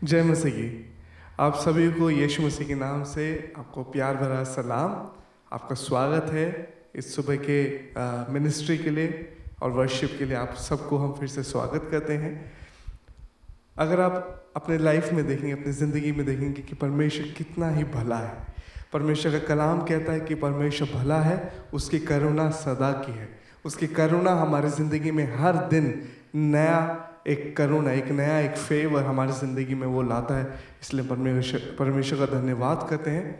जय मसीह की। आप सभी को यीशु मसीह के नाम से आपको प्यार भरा सलाम। आपका स्वागत है इस सुबह के मिनिस्ट्री के लिए और वर्शिप के लिए। आप सबको हम फिर से स्वागत करते हैं। अगर आप अपने लाइफ में देखेंगे, अपनी ज़िंदगी में देखेंगे कि परमेश्वर कितना ही भला है। परमेश्वर का कलाम कहता है कि परमेश्वर भला है, उसकी करुणा सदा की है। उसकी करुणा हमारी ज़िंदगी में हर दिन नया एक करुणा, एक नया एक फेवर हमारी ज़िंदगी में वो लाता है। इसलिए परमेश्वर का धन्यवाद करते हैं।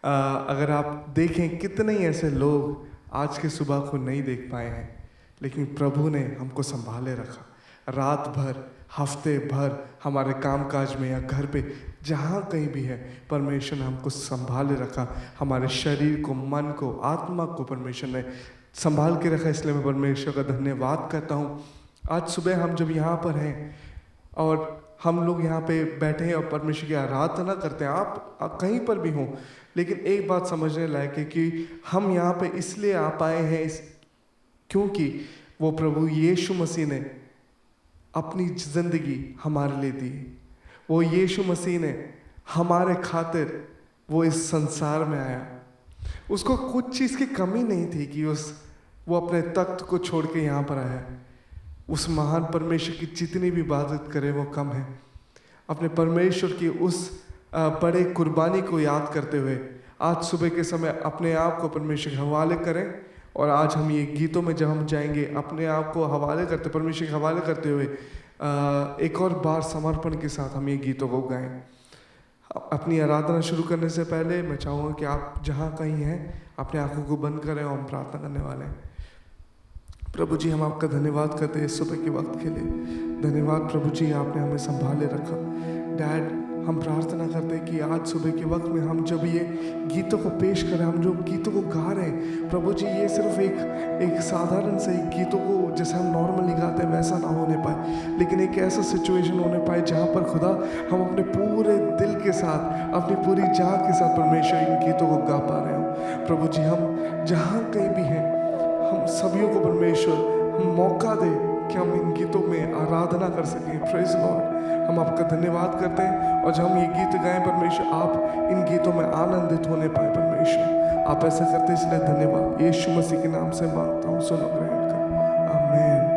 अगर आप देखें कितने ही ऐसे लोग आज के सुबह को नहीं देख पाए हैं, लेकिन प्रभु ने हमको संभाले रखा। रात भर, हफ्ते भर हमारे कामकाज में या घर पे जहाँ कहीं भी है, परमेश्वर ने हमको संभाले रखा। हमारे शरीर को, मन को, आत्मा को परमेश्वर ने संभाल के रखा। इसलिए मैं परमेश्वर का धन्यवाद करता हूँ। आज सुबह हम जब यहाँ पर हैं और हम लोग यहाँ पे बैठे हैं और परमेश्वर की आराधना करते हैं, आप कहीं पर भी हों, लेकिन एक बात समझने लायक है कि हम यहाँ पे इसलिए आ पाए हैं क्योंकि वो प्रभु यीशु मसीह ने अपनी ज़िंदगी हमारे लिए दी। वो यीशु मसीह ने हमारे खातिर वो इस संसार में आया। उसको कुछ चीज़ की कमी नहीं थी कि वो अपने तख्त को छोड़ के यहाँ पर आया। उस महान परमेश्वर की जितनी भी इबादत करे वो कम है। अपने परमेश्वर की उस बड़े कुर्बानी को याद करते हुए आज सुबह के समय अपने आप को परमेश्वर के हवाले करें। और आज हम ये गीतों में जब हम जाएंगे, अपने आप को हवाले करते, परमेश्वर के हवाले करते हुए एक और बार समर्पण के साथ हम ये गीतों को गाएं। अपनी आराधना शुरू करने से पहले मैं चाहूँगा कि आप जहाँ कहीं हैं अपने आँखों को बंद करें और हम प्रार्थना करने वाले हैं। प्रभु जी, हम आपका धन्यवाद करते हैं सुबह के वक्त के लिए। धन्यवाद प्रभु जी, आपने हमें संभाले रखा। डैड, हम प्रार्थना करते हैं कि आज सुबह के वक्त में हम जब ये गीतों को पेश करें, हम जो गीतों को गा रहे हैं प्रभु जी, ये सिर्फ एक साधारण से गीतों को जैसे हम नॉर्मली गाते हैं वैसा ना होने पाए, लेकिन एक ऐसा सिचुएशन होने पाए जहाँ पर खुदा हम अपने पूरे दिल के साथ, अपनी पूरी जान के साथ परमेश्वर इन गीतों को गा पा रहे हो। प्रभु जी, हम जहाँ कहीं भी हैं, हम सभी को परमेश्वर मौका दे कि हम इन गीतों में आराधना कर सकें। प्रेज़ लॉर्ड, हम आपका धन्यवाद करते हैं। और जब हम ये गीत गाएं परमेश्वर, आप इन गीतों में आनंदित होने पाए। परमेश्वर, आप ऐसा करते हैं, इसलिए धन्यवाद। यीशु मसीह के नाम से मांगता हूँ, सुनो ग्रहण कर, आमीन।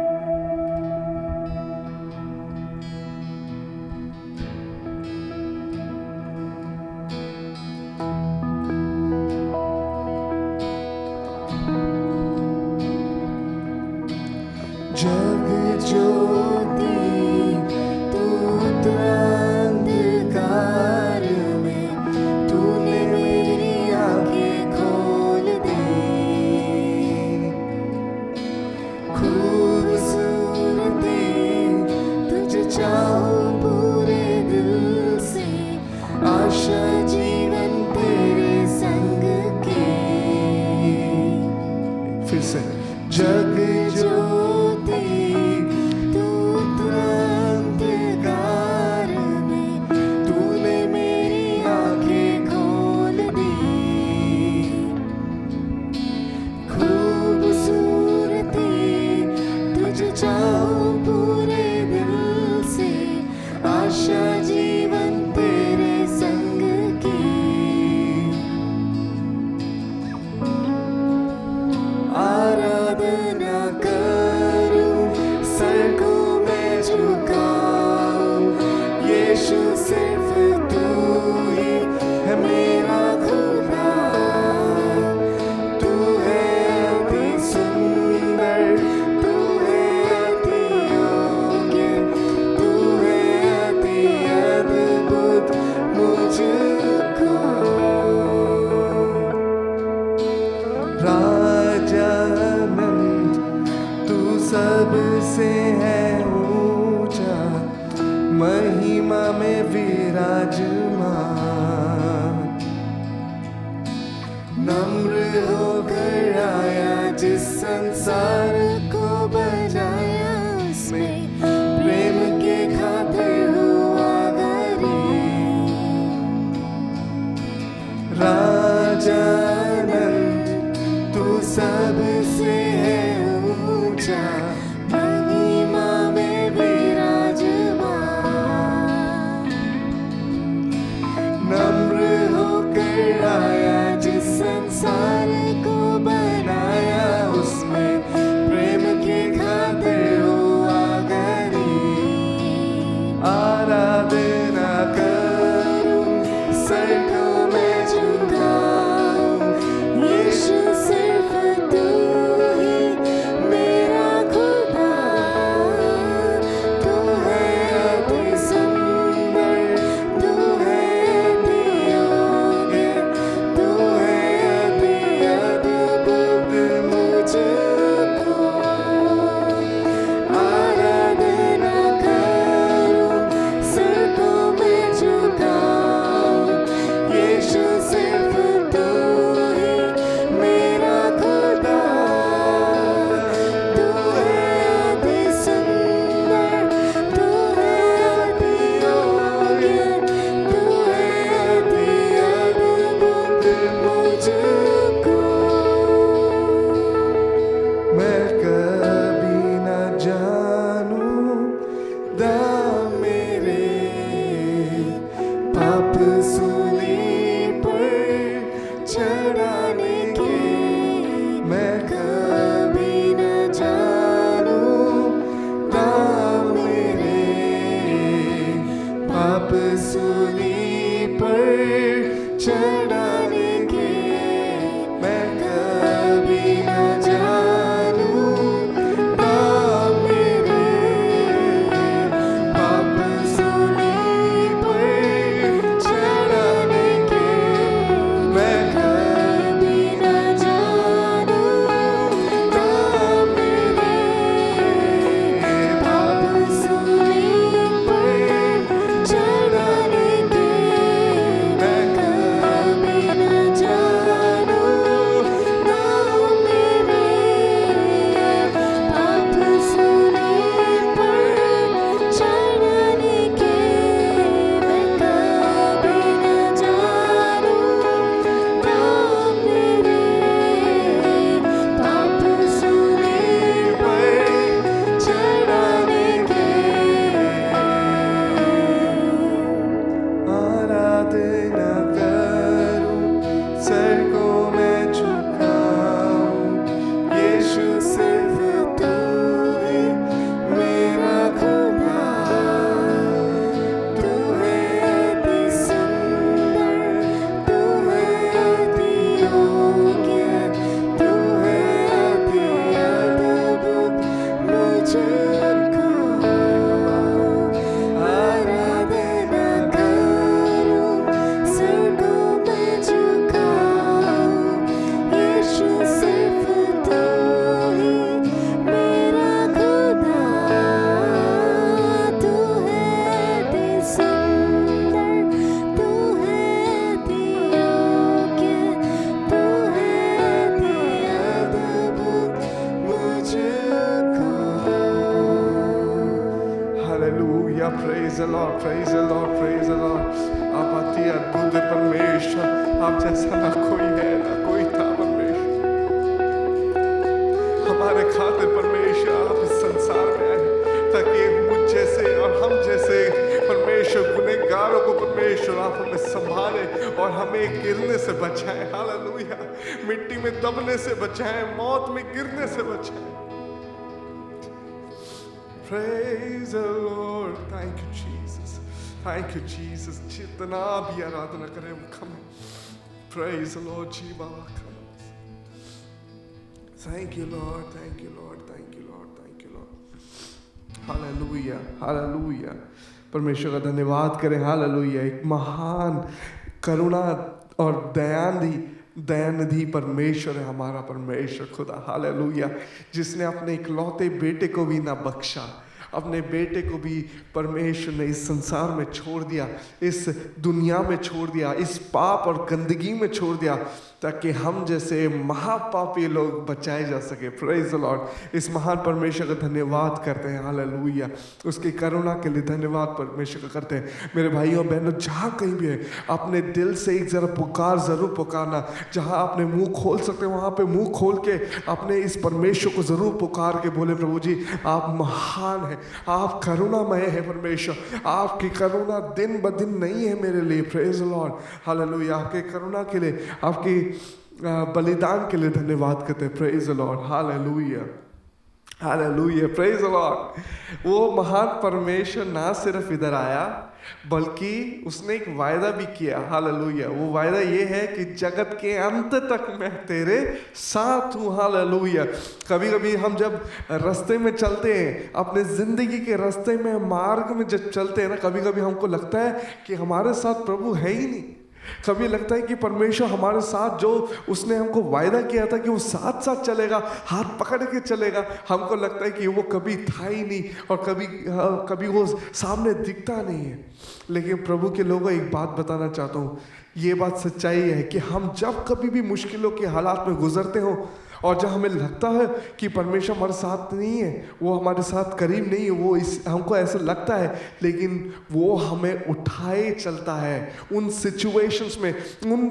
चढ़ाने के मैं कभी न जानूं नाम मेरे पाप सूली पर चढ़ाने के मैं कभी न जानूं नाम मेरे पाप सूली पर चढ़ाने के मैं कभी न जानूं नाम मेरे पाप सूली पर चढ़ाने के मैं कभी न जानूं नाम मेरे पाप सूली पर चढ़ाने के आराधना करूं सर को मैं झुकाऊं यीशु सिर्फ तू है मेरा खुदा तू है अति सुंदर तू है अति योग्य तू है अति अद्भुत मुझको आराधना करूं सर को मैं झुकाऊं यीशु सिर्फ तू ही मेरा खुदा तू है अति सुंदर तू है अति योग्य तू है अति अद्भुत मुझको hallelujah praise the Lord praise the Lord praise the Lord आप अति अद्भुत परमेश्वर आप जैसा ना कोई है ना कोई था परमेश्वर हमारे खातिर परमेश्वर आप इस संसार में आए ताकि मुझ जैसे और हम जैसे परमेश्वर गुनहगारों को परमेश्वर आप हमें संभाले और हमें गिरने से बचाए हालेलुया मिट्टी में दबने से बचाए मौत में गिरने से बचाए Praise the Lord. Thank you, Jesus. Thank you, Jesus. जितना भी आराधना करें हम कम है. Praise the Lord. जी बाबा करो. Thank you, Lord. Thank you, Lord. Thank you, Lord. Thank you, Lord. Hallelujah. Hallelujah. परमेश्वर का धन्यवाद करें. Hallelujah. एक महान करुणा और दयानिधि परमेश्वर है हमारा परमेश्वर खुदा हालेलुया जिसने अपने इकलौते बेटे को भी ना बख्शा अपने बेटे को भी परमेश्वर ने इस संसार में छोड़ दिया इस दुनिया में छोड़ दिया इस पाप और गंदगी में छोड़ दिया ताकि हम जैसे महापापी लोग बचाए जा सके प्रेज द लॉर्ड इस महान परमेश्वर का धन्यवाद करते हैं हालेलुया उसकी करुणा के लिए धन्यवाद परमेश्वर का करते हैं मेरे भाइयों बहनों जहाँ कहीं भी है अपने दिल से एक जरा पुकार जरूर पुकारना जहाँ आपने मुंह खोल सकते हैं वहाँ पे मुंह खोल के अपने इस परमेश्वर को जरूर पुकार के बोले प्रभु जी आप महान हैं आप करुणामय है परमेश्वर आपकी करुणा दिन ब दिन नहीं है मेरे लिए प्रेज द लॉर्ड हालेलुया आपके करुणा के लिए आपकी बलिदान के लिए धन्यवाद करते हैं praise the Lord hallelujah hallelujah praise the Lord वो महान परमेश्वर ना सिर्फ इधर आया बल्कि उसने एक वायदा भी किया हालेलुया वो वायदा ये है कि जगत के अंत तक मैं तेरे साथ हूँ हालेलुया कभी कभी हम जब रास्ते में चलते हैं अपने ज़िंदगी के रास्ते में मार्ग में जब चलते हैं ना कभी कभी हमको लगता है कि हमारे साथ प्रभु है ही नहीं कभी लगता है कि परमेश्वर हमारे साथ जो उसने हमको वायदा किया था कि वो साथ साथ चलेगा हाथ पकड़ के चलेगा हमको लगता है कि वो कभी था ही नहीं और कभी वो सामने दिखता नहीं है लेकिन प्रभु के लोगों एक बात बताना चाहता हूँ ये बात सच्चाई है कि हम जब कभी भी मुश्किलों के हालात में गुजरते हो और जब हमें लगता है कि परमेश्वर हमारे साथ नहीं है वो हमारे साथ करीब नहीं है वो हमको ऐसा लगता है लेकिन वो हमें उठाए चलता है उन सिचुएशंस में उन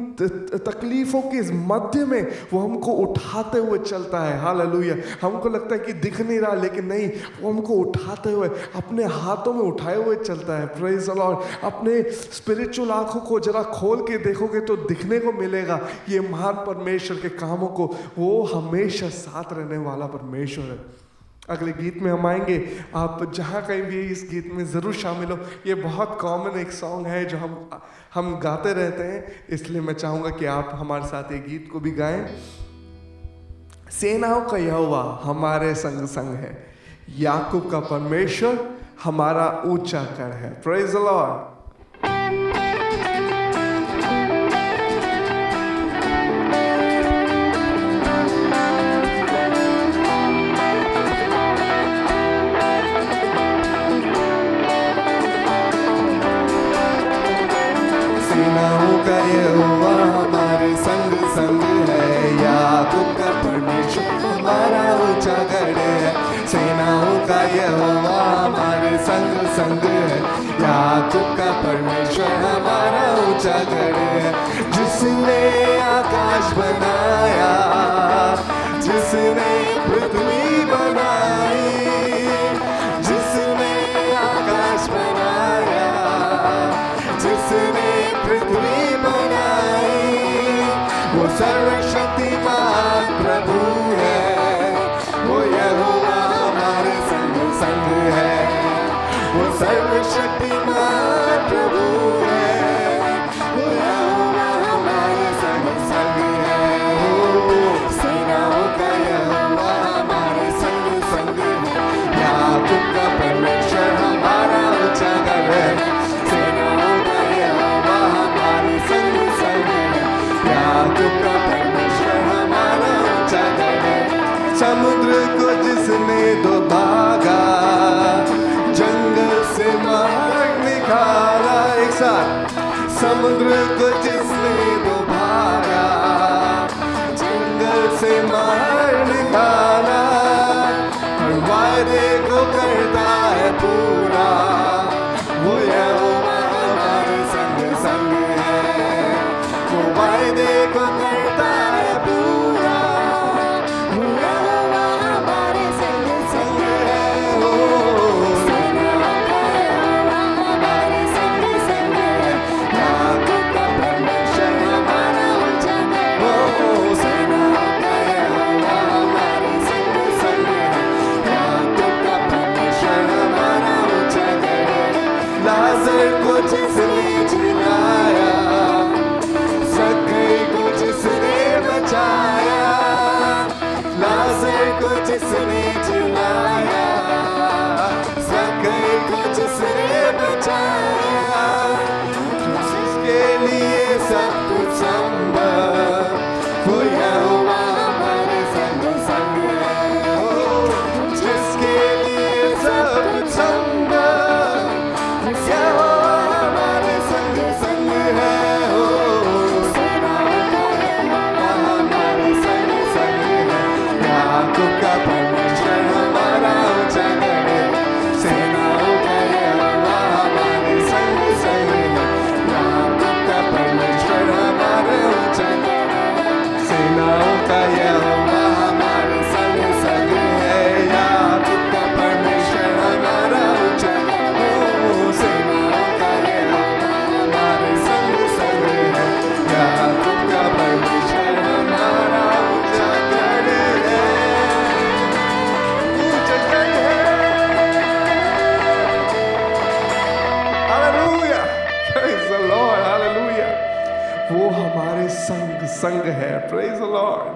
तकलीफ़ों के मध्य में वो हमको उठाते हुए चलता है हालेलुया हमको लगता है कि दिख नहीं रहा लेकिन नहीं वो हमको उठाते हुए अपने हाथों में उठाए हुए चलता है प्रेज द लॉर्ड अपने स्पिरिचुअल आँखों को जरा खोल के देखोगे तो दिखने को मिलेगा ये महान परमेश्वर के कामों को वो हमेशा साथ रहने वाला परमेश्वर है अगले गीत में हम आएंगे, आप जहाँ कहीं भी इस गीत में ज़रूर शामिल हो। ये बहुत कॉमन एक सॉन्ग है जो हम गाते रहते हैं, इसलिए मैं चाहूँगा कि आप हमारे साथ ये गीत को भी गाएं। सेनाओं का यहोवा हमारे संग संग है, याकूब का परमेश्वर हमारा ऊंचा गढ़ है। Praise the Lord. सेनाओं का यहोवा हमारे संग संग है, याकूब का परमेश्वर हमारा ऊंचा गढ़ है। सेनाओं का यहोवा हमारे संग संग है, याकूब का परमेश्वर हमारा ऊंचा गढ़ है। जिसने आकाश बनाया, जिसने पृथ्वी बनाई, जिसने आकाश बनाया, जिसने पृथ्वी बनाई, वो सर्वशक्तिमान प्रभु है। वो यहोवा हमारे संग संग है, वो सर्वशक्तिमान प्रभु है। वो यहोवा हमारे संग संग है। ओ सेनाओं का यहोवा हमारे संग संग है, याकूब का परमेश्वर हमारा ऊंचा गढ़ है। सेनाओं का यहोवा हमारे संग संग है, याकूब का परमेश्वर हमारा ऊंचा गढ़ है। समुद्र को जिसने दो भागा, जंगल से मार्ग निकाला। एक साथ, समुद्र को जिसने दो भागा, जंगल से मार्ग निकाला, और वायदे को करता है पूरा, वो यहोवा हमारे संग संग है। वो वायदे को करता है पूरा, वो यहोवा हमारे संग संग है। ओ सेनाओं का यहोवा हमारे संग संग है, याकूब का परमेश्वर हमारा ऊंचा गढ़ है। ओ सेनाओं का यहोवा हमारे संग संग है, याकूब का परमेश्वर हमारा ऊंचा गढ़ है। लाजर को जिसने जिलाया, सखई को जिसने बचाया, लाजर को जिसने जिलाया, सखई को जिसने बचाया, जिसके लिए सब कुछ संभव, वो यहोवा हमारे संग संग है। ओ जिसके लिए सब कुछ संभव, यहोवा हमारे संग संग है। ओ सेनाओं का यहोवा हमारे संग संग है, याकूब का परमेश्वर हमारा ऊंचा गढ़ है। सेनाओं का यहोवा हमारे संग संग है, याकूब का परमेश्वर हमारा ऊंचा गढ़ है। सेनाओं का यहोवा हमारे संग संग है, याकूब का परमेश्वर हमारा ऊंचा गढ़ है। ओ सेनाओं का यहोवा हमारे संग संग है, याकूब का परमेश्वर हमारा ऊंचा गढ़ है। ऊंचा गढ़ है। Hallelujah, praise the Lord, hallelujah. वो हमारे संग संग है। Praise the Lord,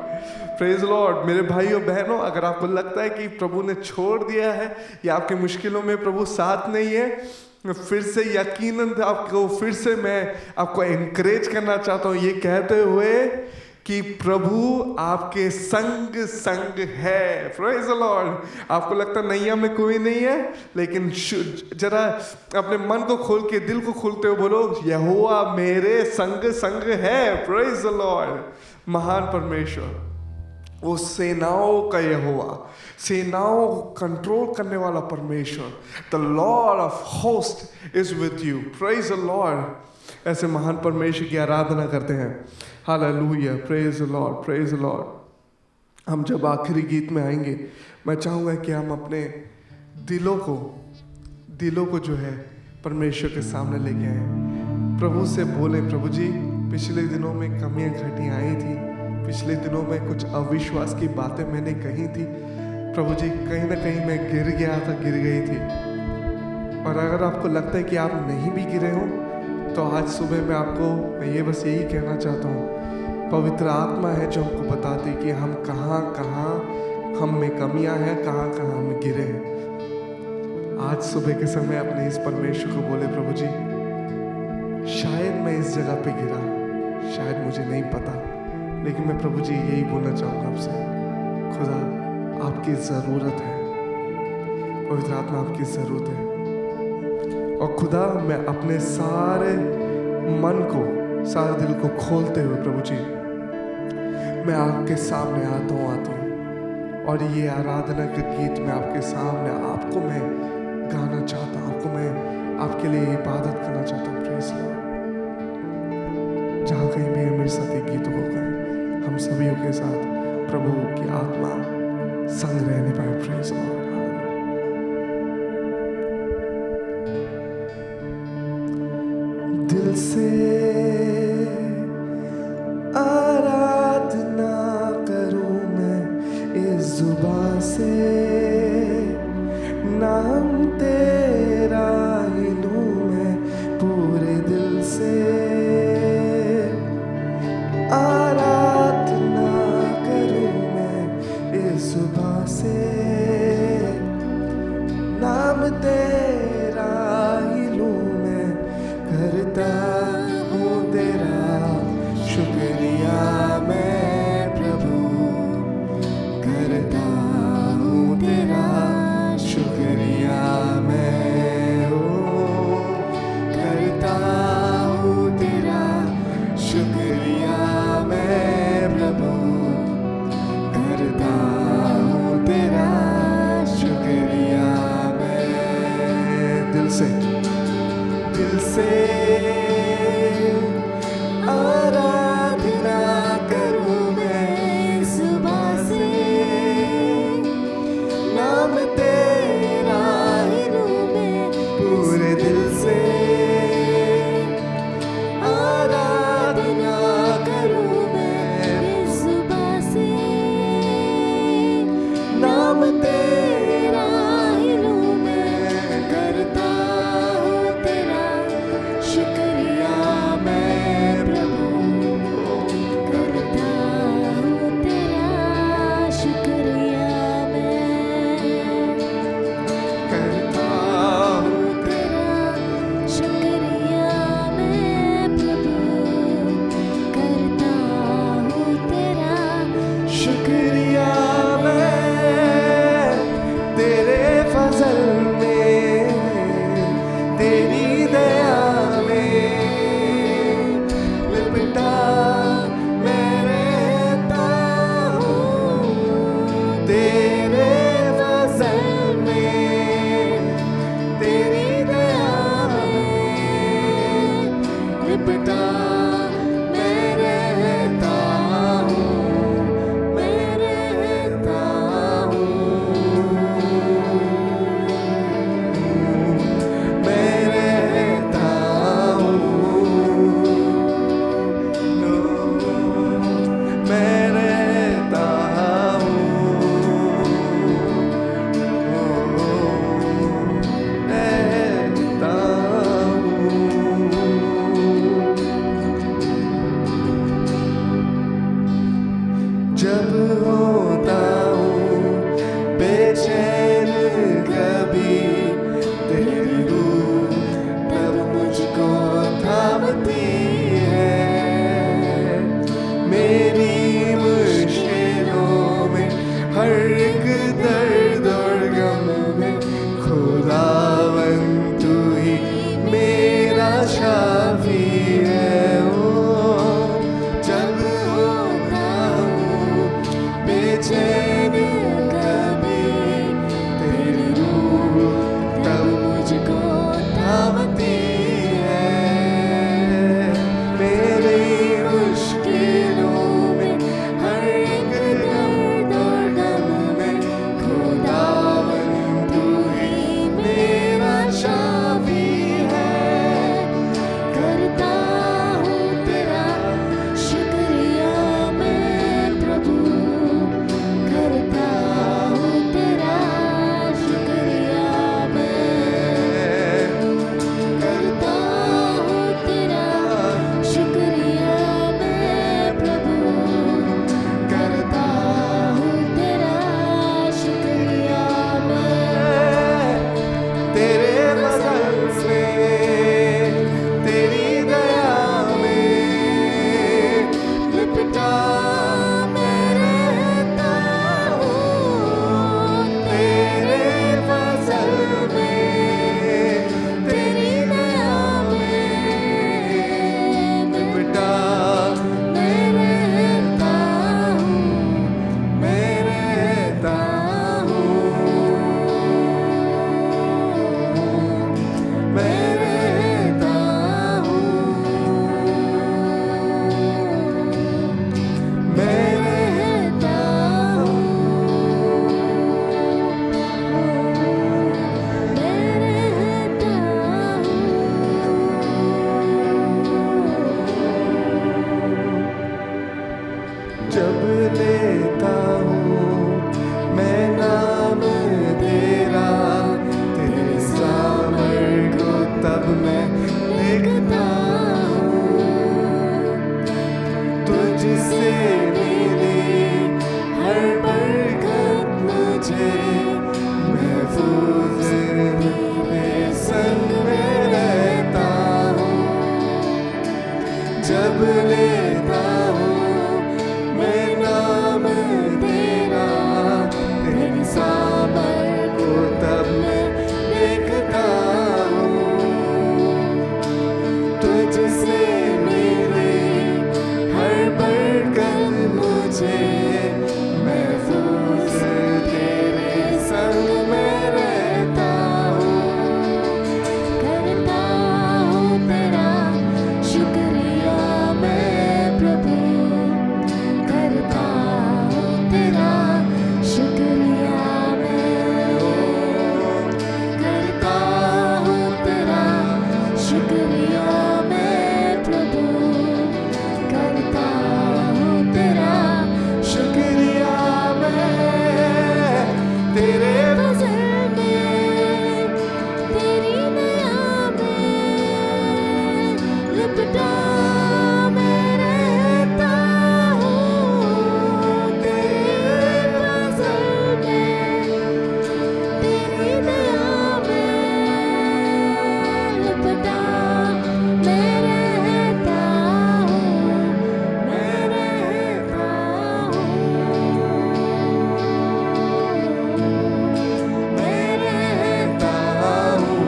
praise the Lord. मेरे भाइयों बहनों, अगर आपको लगता है कि प्रभु ने छोड़ दिया है या आपकी मुश्किलों में प्रभु साथ नहीं है, फिर से यकीनन आपको फिर से मैं आपको एनकरेज करना चाहता हूँ ये कहते हुए कि प्रभु आपके संग संग है। Praise the Lord. आपको लगता नैया में कोई नहीं है, लेकिन जरा अपने मन को खोल के, दिल को खोलते हुए बोलो, यहोवा मेरे संग संग है। Praise the Lord. महान परमेश्वर, वो सेनाओं का यहोवा, सेनाओं को कंट्रोल करने वाला परमेश्वर, the Lord of host is with you. Praise the Lord. ऐसे महान परमेश्वर की आराधना करते हैं। Hallelujah, praise the Lord, praise the Lord. हम जब आखिरी गीत में आएंगे, मैं चाहूँगा कि हम अपने दिलों को जो है परमेश्वर के सामने लेके आए, प्रभु से बोले, प्रभु जी पिछले दिनों में कमियां घटियां आई थी, पिछले दिनों में कुछ अविश्वास की बातें मैंने कही थी, प्रभु जी कहीं ना कहीं मैं गिर गया था, गिर गई थी। और अगर आपको लगता है कि आप नहीं भी गिरे हो तो आज सुबह मैं ये बस यही कहना चाहता हूँ, पवित्र आत्मा है जो हमको बताती कि हम कहाँ कहाँ हम में कमियां हैं, कहाँ कहाँ हम गिरे हैं। आज सुबह के समय अपने इस परमेश्वर को बोले, प्रभु जी शायद मैं इस जगह पे गिरा, शायद मुझे नहीं पता, लेकिन मैं प्रभु जी यही बोलना चाहूँगा आपसे, खुदा आपकी ज़रूरत है, पवित्र आत्मा आपकी ज़रूरत है। और खुदा मैं अपने सारे मन को, सारे दिल को खोलते हुए प्रभु जी मैं आपके सामने आता हूँ, आती हूँ। और ये आराधना का गीत मैं आपके सामने आपको मैं गाना चाहता हूँ, आपको मैं आपके लिए इबादत करना चाहता हूँ। Praise Lord. जहाँ कहीं भी मेरे साथ ये गीत हो गए, हम सभी के साथ प्रभु की आत्मा संग रहने पाए। Praise Lord. दिल से आराधना करूं मैं इस जुबान से, नाम तेरा ही लूं मैं पूरे दिल से। आराधना करूं मैं इस जुबान से, नाम तेरा ही लूं मैं, करता हूँ तेरा शुक्रिया मैं प्रभु, करता हूँ तेरा शुक्रिया मैं, हो करता हूँ तेरा शुक्रिया मैं प्रभु, करता हूँ तेरा शुक्रिया मैं। दिल से आराधना करूं मैं सुबह से, नाम तेरा ही लूं मैं पूरे दिल से। आराधना करूं मैं सुबह से, नाम तेरा ही लूं मैं, करता हूं तेरा शुक्रिया मैं। से मेरे हर बरकत मुझे महफूज तेरे संग में रहता हूँ। करता हूँ तेरा शुक्रिया मैं प्रभु, करता हूँ तेरा शुक्रिया मैं, करता हूँ तेरा शुक्रिया मैं प्रभु, करता हूँ तेरा शुक्रिया मैं। तेरे फजल में तेरी दया में लिपटा मैं रहता हूँ। तेरे फजल में तेरी दया में लिपटा मैं रहता हूँ, मैं रहता हूँ, मैं रहता हूँ, मैं रहता हूँ,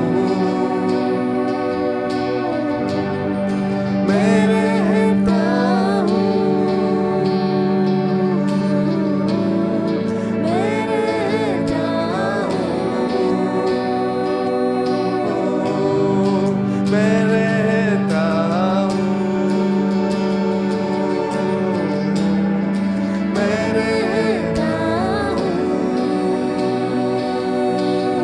मैं रहता हूँ, मैं रहता हूँ, मैं रहता हूँ, मैं रहता हूँ, मैं रहता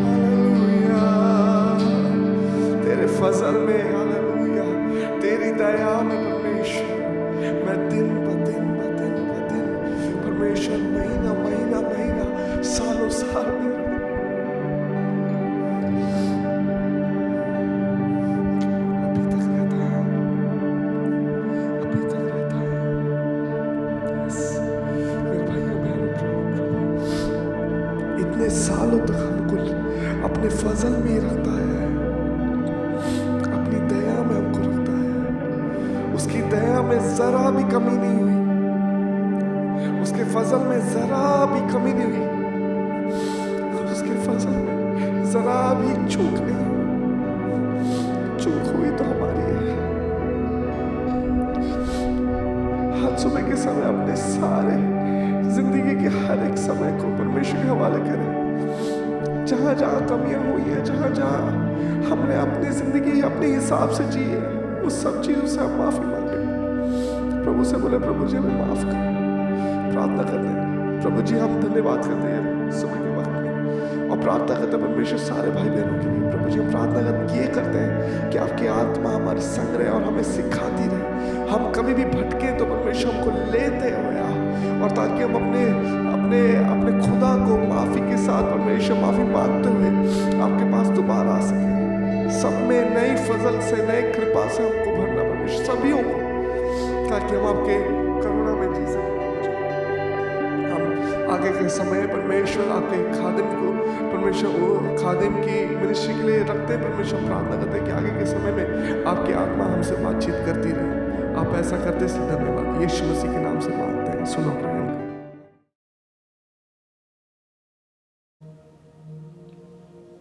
हालेलुया। तेरे फजल में हालेलुया, तेरी दया में परमेश्वर मैं दिन ब दिन परमेश्वर महीना महीना महीना सालों साल में अभी तक रहता है, अभी तक रहता है। Yes, मेरे भाइयों बहनों, प्रभु इतने सालों तक हमको अपने फजल में ही रखता है, अपनी दया में हमको रखता है। उसकी दया में जरा भी कमी नहीं हुई, उसके फजल में जरा भी कमी नहीं हुई, और उसके फजल में जरा भी चूक नहीं हुई। चूक हुई तो हमारी है। आज सुबह के समय अपने सारे जिंदगी के हर एक समय को परमेश्वर के हवाले करें। जहाँ जहाँ कमियाँ हुई है, जहाँ जहाँ हमने अपनी जिंदगी अपने हिसाब से जी है, उस सब चीज़ों से हम माफ़ी मांगे। प्रभु से बोले, प्रभु जी हमें माफ़ कर। प्रार्थना करते हैं, प्रभु जी हम धन्यवाद करते हैं सुबह के वक्त में, और प्रार्थना करते हैं परमेश्वर सारे भाई बहनों के लिए। प्रभु जी हम प्रार्थना ये करते हैं कि आपकी आत्मा हमारे संग रहे और हमें सिखाती रहे। हम कभी भी भटके तो परमेश्वर हमको लेते हुए आ, और ताकि हम अपने अपने अपने खुदा को माफ़ी के साथ परमेश्वर माफ़ी मांगते हुए आपके पास दोबारा आ सके। सब में नई फजल से, नई कृपा से हमको भरना परमेश्वर सभी को, ताकि हम आपके करुणा में जी सकें। हम आगे के समय परमेश्वर आपके खादिम को परमेश्वर वो खादिम की मिनिस्ट्री के लिए रखते हैं। परमेश्वर प्रार्थना करते हैं कि आगे के समय में आपकी आत्मा हमसे बातचीत करती रहे। आप ऐसा करते इसलिए धन्यवाद, यीशु मसीह के नाम से मांगते हैं, सुनो प्रार्थना।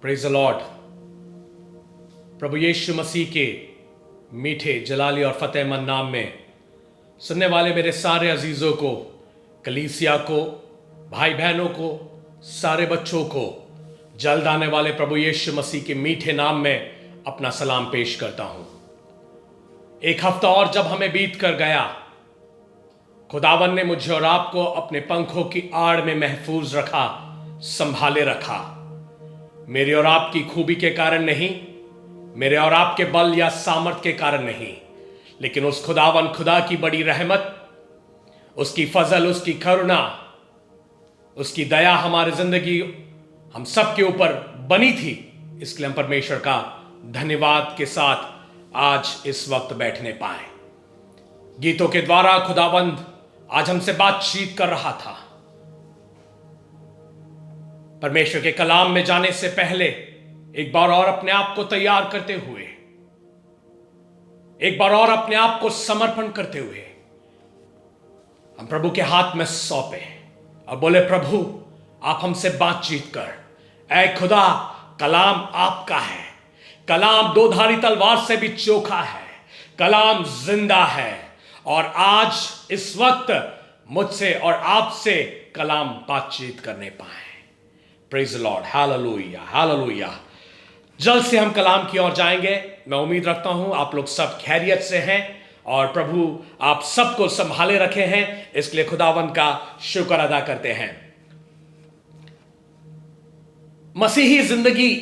Praise the lord. प्रभु यीशु मसीह के मीठे जलाली और फतेहमंद नाम में सुनने वाले मेरे सारे अजीज़ों को, कलीसिया को, भाई बहनों को, सारे बच्चों को जल्द आने वाले प्रभु यीशु मसीह के मीठे नाम में अपना सलाम पेश करता हूं। एक हफ्ता और जब हमें बीत कर गया, खुदावन ने मुझे और आपको अपने पंखों की आड़ में महफूज रखा, संभाले रखा। मेरे और आपकी खूबी के कारण नहीं, मेरे और आपके बल या सामर्थ के कारण नहीं, लेकिन उस खुदावन खुदा की बड़ी रहमत उसकी फजल, उसकी करुणा, उसकी दया हमारी जिंदगी हम सब के ऊपर बनी थी। इसलिए हम परमेश्वर का धन्यवाद के साथ आज इस वक्त बैठने पाए। गीतों के द्वारा खुदाबंद आज हमसे बातचीत कर रहा था। परमेश्वर के कलाम में जाने से पहले एक बार और अपने आप को तैयार करते हुए, एक बार और अपने आप को समर्पण करते हुए हम प्रभु के हाथ में सौंपे और बोले, प्रभु आप हमसे बातचीत कर। ऐ खुदा, कलाम आपका है। कलाम दो धारी तलवार से भी चोखा है। कलाम जिंदा है और आज इस वक्त मुझसे और आपसे कलाम बातचीत करने पाए। Praise the Lord, hallelujah, hallelujah. जल्द से हम कलाम की ओर जाएंगे। मैं उम्मीद रखता हूं आप लोग सब खैरियत से हैं और प्रभु आप सबको संभाले रखे हैं। इसके लिए खुदावंद का शुक्र अदा करते हैं। मसीही जिंदगी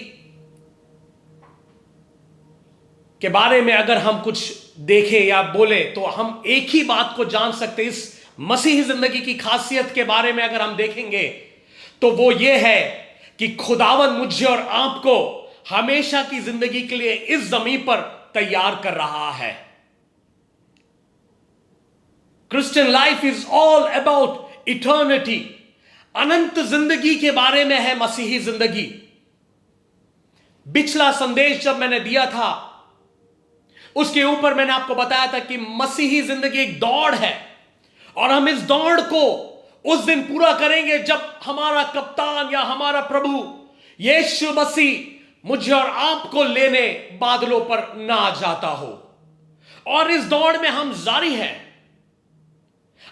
के बारे में अगर हम कुछ देखें या बोले तो हम एक ही बात को जान सकते। इस मसीही जिंदगी की खासियत के बारे में अगर हम देखेंगे तो वो ये है कि खुदावंद मुझे और आपको हमेशा की जिंदगी के लिए इस जमीन पर तैयार कर रहा है। Christian life is all about eternity. अनंत जिंदगी के बारे में है मसीही जिंदगी। पिछला संदेश जब मैंने दिया था उसके ऊपर मैंने आपको बताया था कि मसीही जिंदगी एक दौड़ है और हम इस दौड़ को उस दिन पूरा करेंगे जब हमारा कप्तान या हमारा प्रभु यीशु मसीह मुझे और आपको लेने बादलों पर ना जाता हो। और इस दौड़ में हम जारी हैं।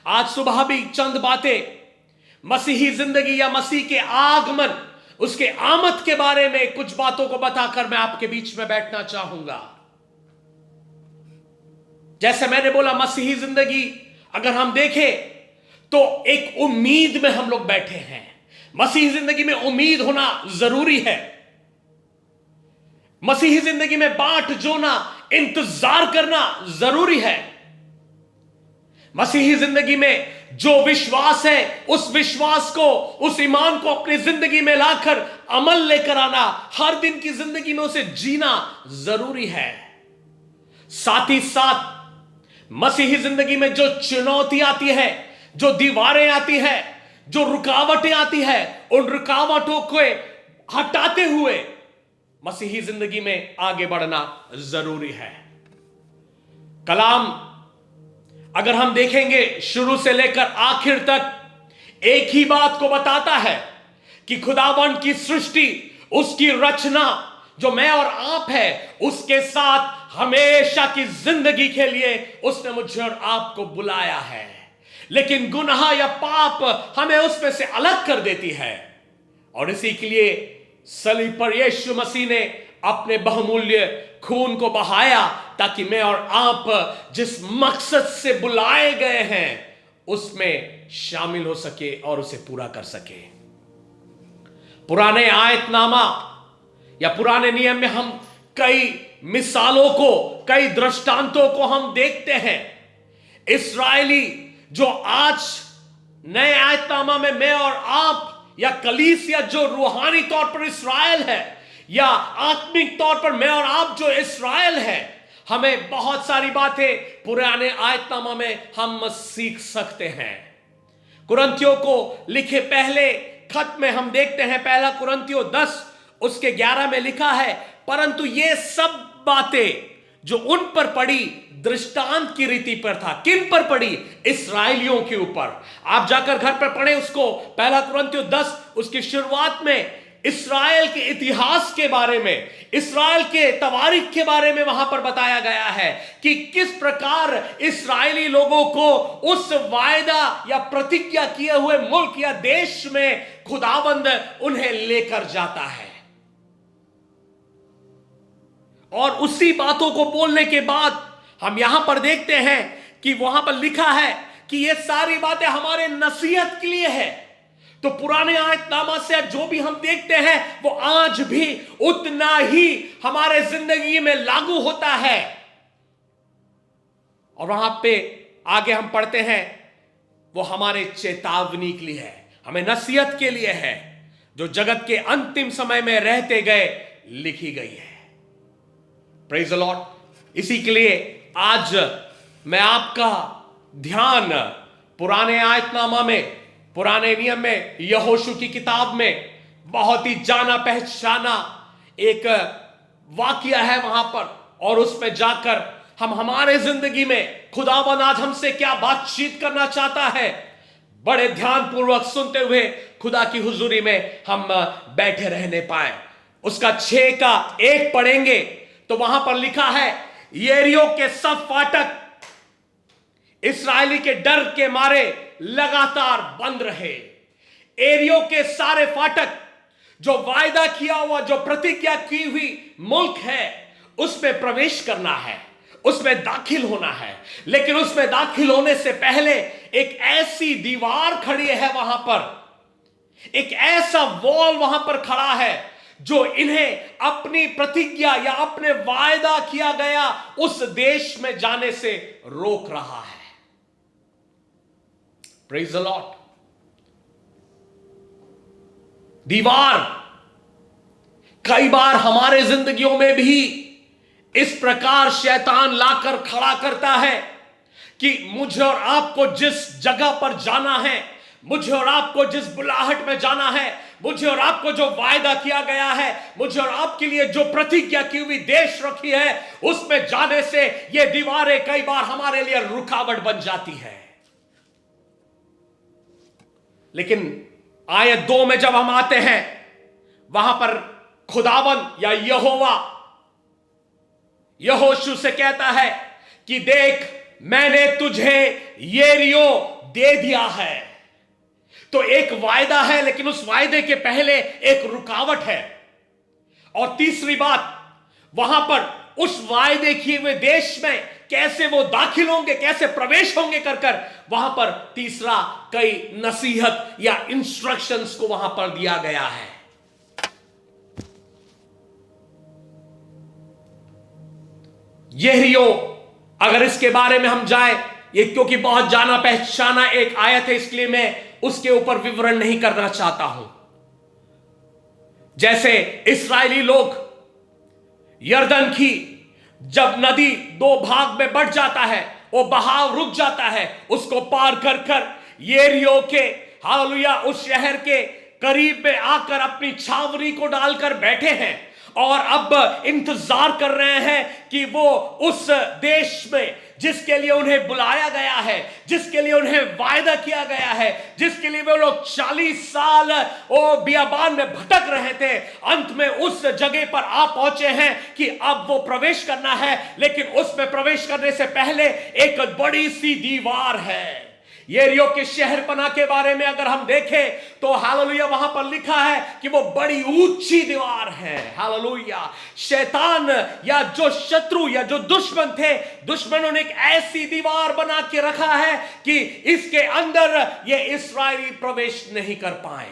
आज सुबह भी चंद बातें मसीही जिंदगी या मसीह के आगमन, उसके आमद के बारे में कुछ बातों को बताकर मैं आपके बीच में बैठना चाहूंगा। जैसे मैंने बोला, मसीही जिंदगी अगर हम देखें तो एक उम्मीद में हम लोग बैठे हैं। मसीही जिंदगी में उम्मीद होना जरूरी है। मसीही जिंदगी में बाट जोना, इंतजार करना जरूरी है। मसीही जिंदगी में जो विश्वास है उस विश्वास को, उस ईमान को अपनी जिंदगी में लाकर अमल लेकर आना, हर दिन की जिंदगी में उसे जीना जरूरी है। साथ ही साथ मसीही जिंदगी में जो चुनौती आती है, जो दीवारें आती है, जो रुकावटें आती है, उन रुकावटों को हटाते हुए मसीही जिंदगी में आगे बढ़ना जरूरी है। कलाम अगर हम देखेंगे शुरू से लेकर आखिर तक एक ही बात को बताता है कि खुदावंद की सृष्टि, उसकी रचना जो मैं और आप है, उसके साथ हमेशा की जिंदगी के लिए उसने मुझे और आपको बुलाया है। लेकिन गुनाह या पाप हमें उसमें से अलग कर देती है और इसी के लिए सलीब पर यीशु मसीह ने अपने बहुमूल्य खून को बहाया ताकि मैं और आप जिस मकसद से बुलाए गए हैं उसमें शामिल हो सके और उसे पूरा कर सके। पुराने आयतनामा या पुराने नियम में हम कई मिसालों को, कई दृष्टांतों को हम देखते हैं। इस्राएली जो आज नए आयतनामा में मैं और आप या कलीसिया जो रूहानी तौर पर इस्राएल है या आत्मिक तौर पर मैं और आप जो इस्राएल है, हमें बहुत सारी बातें पुराने आयतनामा में हम सीख सकते हैं। कुरिन्थियों को लिखे पहले खत में हम देखते हैं, पहला कुरिन्थियों 10 उसके 11 में लिखा है, परंतु ये सब बातें जो उन पर पड़ी दृष्टांत की रीति पर था। किन पर पड़ी? इस्राएलियों के ऊपर। आप जाकर घर पर पढ़ें उसको, पहला कुरिन्थियों 10 उसकी शुरुआत में इस्राएल के इतिहास के बारे में, इस्राएल के तवारीख के बारे में वहां पर बताया गया है कि किस प्रकार इस्राएली लोगों को उस वायदा या प्रतिज्ञा किए हुए मुल्क या देश में खुदावंद उन्हें लेकर जाता है। और उसी बातों को बोलने के बाद हम यहां पर देखते हैं कि वहां पर लिखा है कि ये सारी बातें हमारे नसीहत के लिए है। तो पुराने आयतनामा से जो भी हम देखते हैं वो आज भी उतना ही हमारे जिंदगी में लागू होता है। और वहां पे आगे हम पढ़ते हैं वो हमारे चेतावनी के लिए है, हमें नसीहत के लिए है, जो जगत के अंतिम समय में रहते गए लिखी गई है। Praise the Lord. इसी के लिए आज मैं आपका ध्यान पुराने आयतनामा में, पुराने नियम में, यहोशू की किताब में बहुत ही जाना पहचाना एक वाकया है वहां पर, और उसमें जाकर हम हमारे जिंदगी में खुदावन आज हमसे क्या बातचीत करना चाहता है, बड़े ध्यान पूर्वक सुनते हुए खुदा की हुजूरी में हम बैठे रहने पाए। उसका 6 का 1 पढ़ेंगे तो वहां पर लिखा है, यरीहो के सब फाटक इस्राएली के डर के मारे लगातार बंद रहे। यरीहो के सारे फाटक, जो वायदा किया हुआ, जो प्रतिज्ञा की हुई मुल्क है, उसमें प्रवेश करना है, उसमें दाखिल होना है, लेकिन उसमें दाखिल होने से पहले एक ऐसी दीवार खड़ी है वहां पर, एक ऐसा वॉल वहां पर खड़ा है जो इन्हें अपनी प्रतिज्ञा या अपने वायदा किया गया उस देश में जाने से रोक रहा है। Praise the Lord. दीवार कई बार हमारे जिंदगियों में भी इस प्रकार शैतान लाकर खड़ा करता है कि मुझे और आपको जिस जगह पर जाना है, मुझे और आपको जिस बुलाहट में जाना है, मुझे और आपको जो वायदा किया गया है, मुझे और आपके लिए जो प्रतिज्ञा की हुई देश रखी है, उसमें जाने से ये दीवारें कई बार हमारे लिए रुकावट बन जाती है। लेकिन आयत 2 में जब हम आते हैं, वहां पर खुदावन या यहोवा यहोशू से कहता है कि देख, मैंने तुझे यरीहो दे दिया है। तो एक वायदा है, लेकिन उस वायदे के पहले एक रुकावट है। और तीसरी बात, वहां पर उस वायदे किए हुए देश में कैसे वो दाखिल होंगे, कैसे प्रवेश होंगे कर वहां पर तीसरा कई नसीहत या इंस्ट्रक्शंस को वहां पर दिया गया है। यरीहो, अगर इसके बारे में हम जाए, ये क्योंकि बहुत जाना पहचाना एक आयत है, इसलिए मैं उसके ऊपर विवरण नहीं करना चाहता हूं। जैसे इस्राएली लोग यरदन की जब नदी 2 भाग में बढ़ जाता है, वो बहाव रुक जाता है, उसको पार कर यरीहो के हालेलुया उस शहर के करीब में आकर अपनी छावनी को डालकर बैठे हैं और अब इंतजार कर रहे हैं कि वो उस देश में जिसके लिए उन्हें बुलाया गया है, जिसके लिए उन्हें वायदा किया गया है, जिसके लिए वो लोग 40 साल वो बियाबान में भटक रहे थे, अंत में उस जगह पर आ पहुंचे हैं कि अब वो प्रवेश करना है। लेकिन उसमें प्रवेश करने से पहले एक बड़ी सी दीवार है। यरीहो के शहरपना के बारे में अगर हम देखें तो हालेलुया वहां पर लिखा है कि वो बड़ी ऊंची दीवार है। हालेलुया। शैतान या जो शत्रु या जो दुश्मन थे, दुश्मनों ने एक ऐसी दीवार बना के रखा है कि इसके अंदर ये इस्राएली प्रवेश नहीं कर पाए।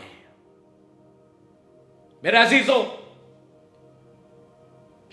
मेरे अजीजों,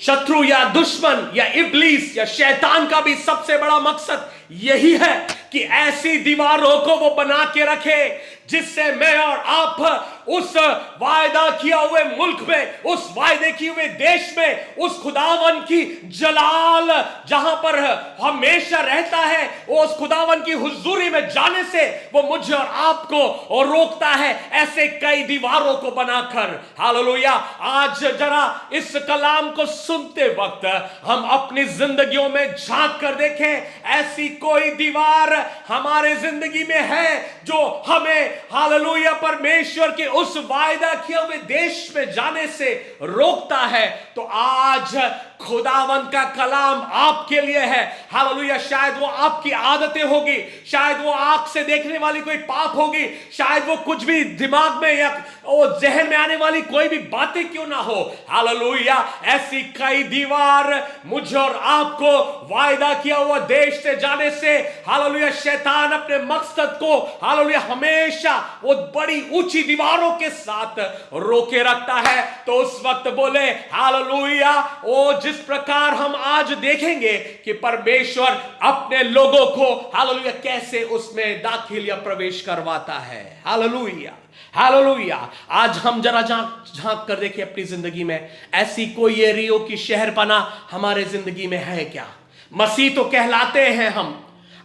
शत्रु या दुश्मन या इब्लीस या शैतान का भी सबसे बड़ा मकसद यही है कि ऐसी दीवारों को वो बना के रखे जिससे मैं और आप उस वायदा किया हुए मुल्क में, उस वायदे किए हुए देश में, उस खुदावन की जलाल जहां पर हमेशा रहता है, उस खुदावन की हुजूरी में जाने से वो मुझे और आपको और रोकता है, ऐसे कई दीवारों को बनाकर। हालेलुया। आज जरा इस कलाम को सुनते वक्त हम अपनी जिंदगियों में झांक कर देखें, ऐसी कोई दीवार हमारे जिंदगी में है जो हमें हालेलुया परमेश्वर के उस वायदा किए हुए देश में जाने से रोकता है। तो आज खुदावन का कलाम आपके लिए है। हालेलुया। शायद वो आपकी आदतें होगी, शायद वो आंख से देखने वाली कोई पाप होगी, शायद वो कुछ भी दिमाग में या वो जहन में आने वाली कोई भी बातें क्यों ना हो। हालेलुया। ऐसी कई दीवार मुझे और आपको वायदा किया हुआ देश से जाने से हालेलुया शैतान अपने मकसद को हालेलुया हमेशा वो बड़ी ऊंची दीवारों के साथ रोके रखता है। तो उस वक्त बोले हालेलुया, ओ जिस प्रकार हम आज देखेंगे कि परमेश्वर अपने लोगों को हालेलुया कैसे उसमें दाखिल या प्रवेश करवाता है। Hallelujah, hallelujah. आज हम जरा झांक कर देखें अपनी जिंदगी में, ऐसी कोई एरियो की शहरपना हमारे जिंदगी में है क्या? मसीह तो कहलाते हैं हम,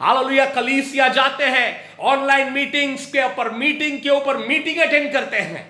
हालेलुया, कलीसिया जाते हैं, ऑनलाइन मीटिंग्स के ऊपर मीटिंग अटेंड करते हैं,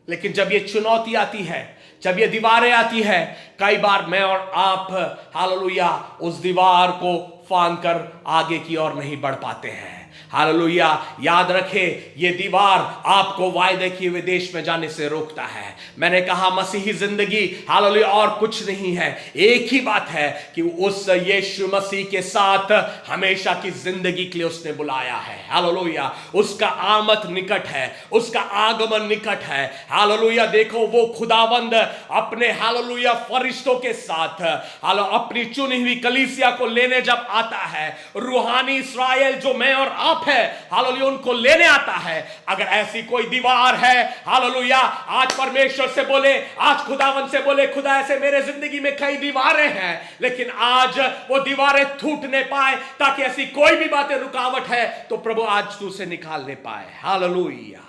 लेकिन जब ये चुनौती आती है, जब ये दीवारें आती है, कई बार मैं और आप हालेलुया उस दीवार को फांद कर आगे की ओर नहीं बढ़ पाते हैं। हालेलुया, याद रखें, ये दीवार आपको वायदे किए हुए देश में जाने से रोकता है। मैंने कहा मसीही जिंदगी हालेलुया और कुछ नहीं है, एक ही बात है कि उस यीशु मसीह के साथ हमेशा की जिंदगी के लिए उसने बुलाया है। हालेलुया, उसका आमद निकट है, उसका आगमन निकट है। हालेलुया, देखो वो खुदावंद अपने हालेलुया फरिश्तों के साथ अपनी चुनी हुई कलीसिया को लेने जब आता है, रूहानी इस्राएल जो मैं और आप है, हालेलुया, उनको लेने आता है। अगर ऐसी कोई दीवार है, हालेलुया, आज परमेश्वर से बोले, आज खुदावन से बोले, खुदा ऐसे मेरे जिंदगी में कई दीवारें हैं, लेकिन आज वो दीवारें टूटने पाए, ताकि ऐसी कोई भी बातें रुकावट है तो प्रभु आज तू से निकालने पाए। हालेलुया।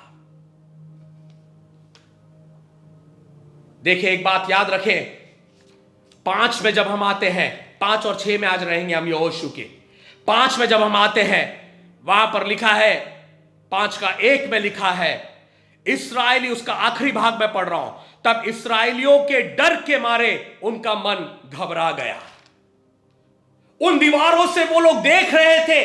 देखिए, एक बात याद रखें, 5 में जब हम आते हैं, 5 और 6 में आज रहेंगे हम यहोशू के। 5 में जब हम आते हैं, वहां पर लिखा है, 5 का 1 में लिखा है, इस्राएली, उसका आखिरी भाग में पढ़ रहा हूं, तब इस्राएलियों के डर के मारे उनका मन घबरा गया। उन दीवारों से वो लोग देख रहे थे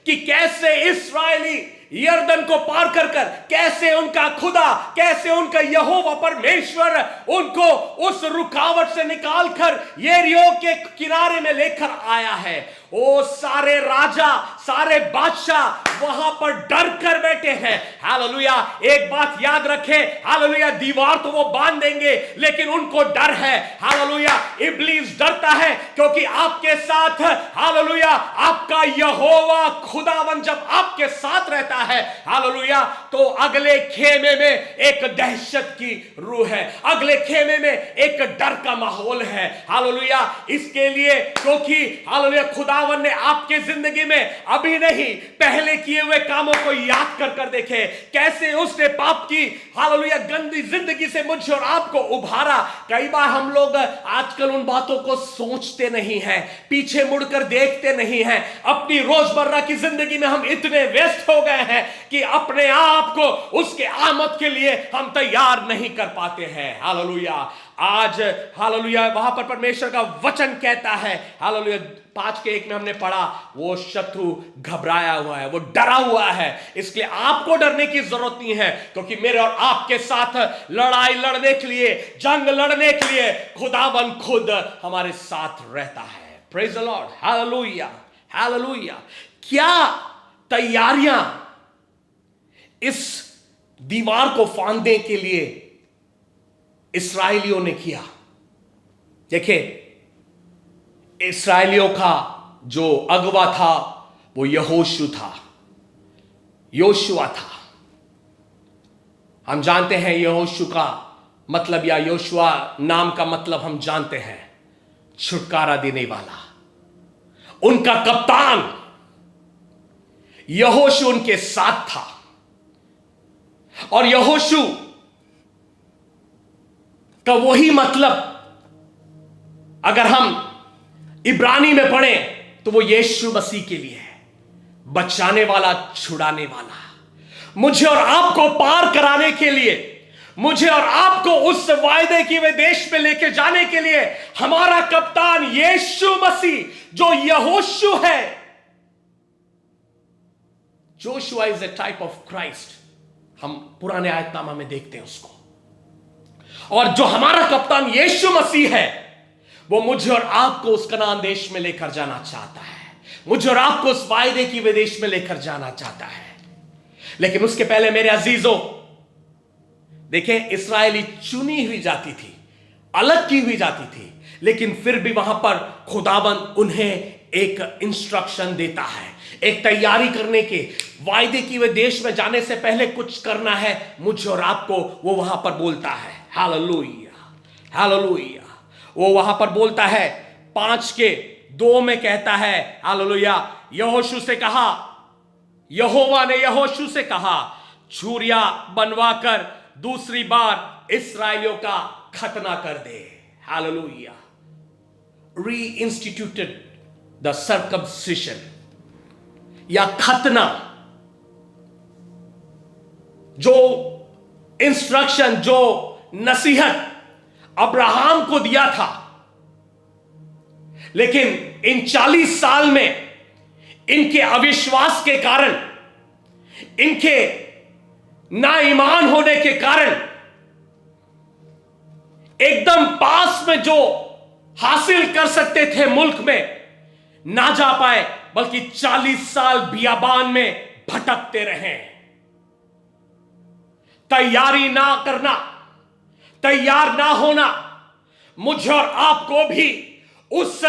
कि कैसे इस्राएली यर्दन को पार कर कैसे उनका खुदा, कैसे उनका यहोवा परमेश्वर उनको उस रुकावट से निकालकर यरीहो के किनारे में लेकर आया है। ओ सारे राजा, सारे बादशाह वहां पर डर कर बैठे हैं। हालेलुया, एक बात याद रखें, हालेलुया, दीवार तो वो बांध देंगे, लेकिन उनको डर है। हालेलुया, इब्लीस डरता है, क्योंकि आपके साथ हालेलुया आपका यहोवा खुदावन जब आपके साथ रहता है, हालेलुया, तो अगले खेमे में एक दहशत की रूह है, अगले खेमे में एक डर का माहौल है। हालेलुया, इसके लिए क्योंकि हालेलुया खुदावन ने आपके जिंदगी में अभी नहीं, पहले किए हुए कामों को याद कर देखे, कैसे उसने पाप की हालेलुया गंदी जिंदगी से मुझे और आपको उभारा। कई बार हम लोग आजकल उन बातों को सोचते नहीं हैं, पीछे मुड़कर देखते नहीं हैं। अपनी रोजमर्रा की जिंदगी में हम इतने व्यस्त हो गए हैं कि अपने आप को उसके आमद के लिए हम तैयार नहीं कर पाते हैं। हालेलुया, आज हालेलुया वहां पर परमेश्वर का वचन कहता है, हालेलुया 5 के 1 में हमने पढ़ा, वो शत्रु घबराया हुआ है, वो डरा हुआ है। इसलिए आपको डरने की जरूरत नहीं है, क्योंकि मेरे और आपके साथ लड़ाई लड़ने के लिए, जंग लड़ने के लिए खुदावन खुद हमारे साथ रहता है। Praise the Lord, hallelujah, hallelujah. क्या तैयारियां इस दीवार को फांदने के लिए इस्राएलियों ने किया? देखिए, इस्राएलियों का जो अगवा था वो यहोशू था, योशुआ था। हम जानते हैं यहोशू का मतलब, या योशुआ नाम का मतलब हम जानते हैं, छुटकारा देने वाला। उनका कप्तान यहोशू उनके साथ था, और यहोशू का वही मतलब अगर हम इब्रानी में पढ़ें तो वो यीशु मसीह के लिए है, बचाने वाला, छुड़ाने वाला, मुझे और आपको पार कराने के लिए, मुझे और आपको उस वायदे की वे देश में लेके जाने के लिए हमारा कप्तान यीशु मसीह, जो यहोशू है। Joshua is a type of Christ, हम पुराने आयतनामा में देखते हैं उसको। और जो हमारा कप्तान यीशु मसीह है, वो मुझे और आपको उस कनान देश में लेकर जाना चाहता है, मुझे और आपको उस वायदे की वे देश में लेकर जाना चाहता है। लेकिन उसके पहले मेरे अजीजों, देखें, इस्राएली चुनी हुई जाति थी, अलग की हुई जाति थी, लेकिन फिर भी वहां पर खुदाबंद उन्हें एक इंस्ट्रक्शन देता है, एक तैयारी करने के, वायदे की वे देश में जाने से पहले कुछ करना है मुझे और आपको, वो वहां पर बोलता है। Hallelujah, hallelujah. वो वहां पर बोलता है 5:2 में कहता है हालेलुया, यहोशू से कहा, यहोवा ने यहोशू से कहा, छुरिया बनवाकर दूसरी बार इस्राएलियों का खतना कर दे। हालेलुया। रीइंस्टिट्यूटेड द सर्कमसिशन या खतना, जो इंस्ट्रक्शन, जो नसीहत अब्राहम को दिया था, लेकिन इन 40 साल में इनके अविश्वास के कारण, इनके नाईमान होने के कारण एकदम पास में जो हासिल कर सकते थे मुल्क में ना जा पाए, बल्कि 40 साल बियाबान में भटकते रहे। तैयारी ना करना, तैयार ना होना मुझे और आपको भी उस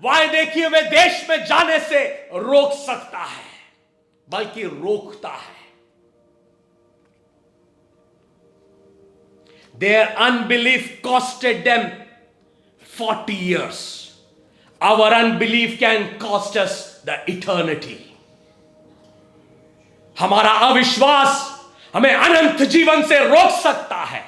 वायदे किए हुए देश में जाने से रोक सकता है, बल्कि रोकता है। Their unbelief costed them 40 years. Our unbelief can cost us the eternity. हमारा अविश्वास हमें अनंत जीवन से रोक सकता है।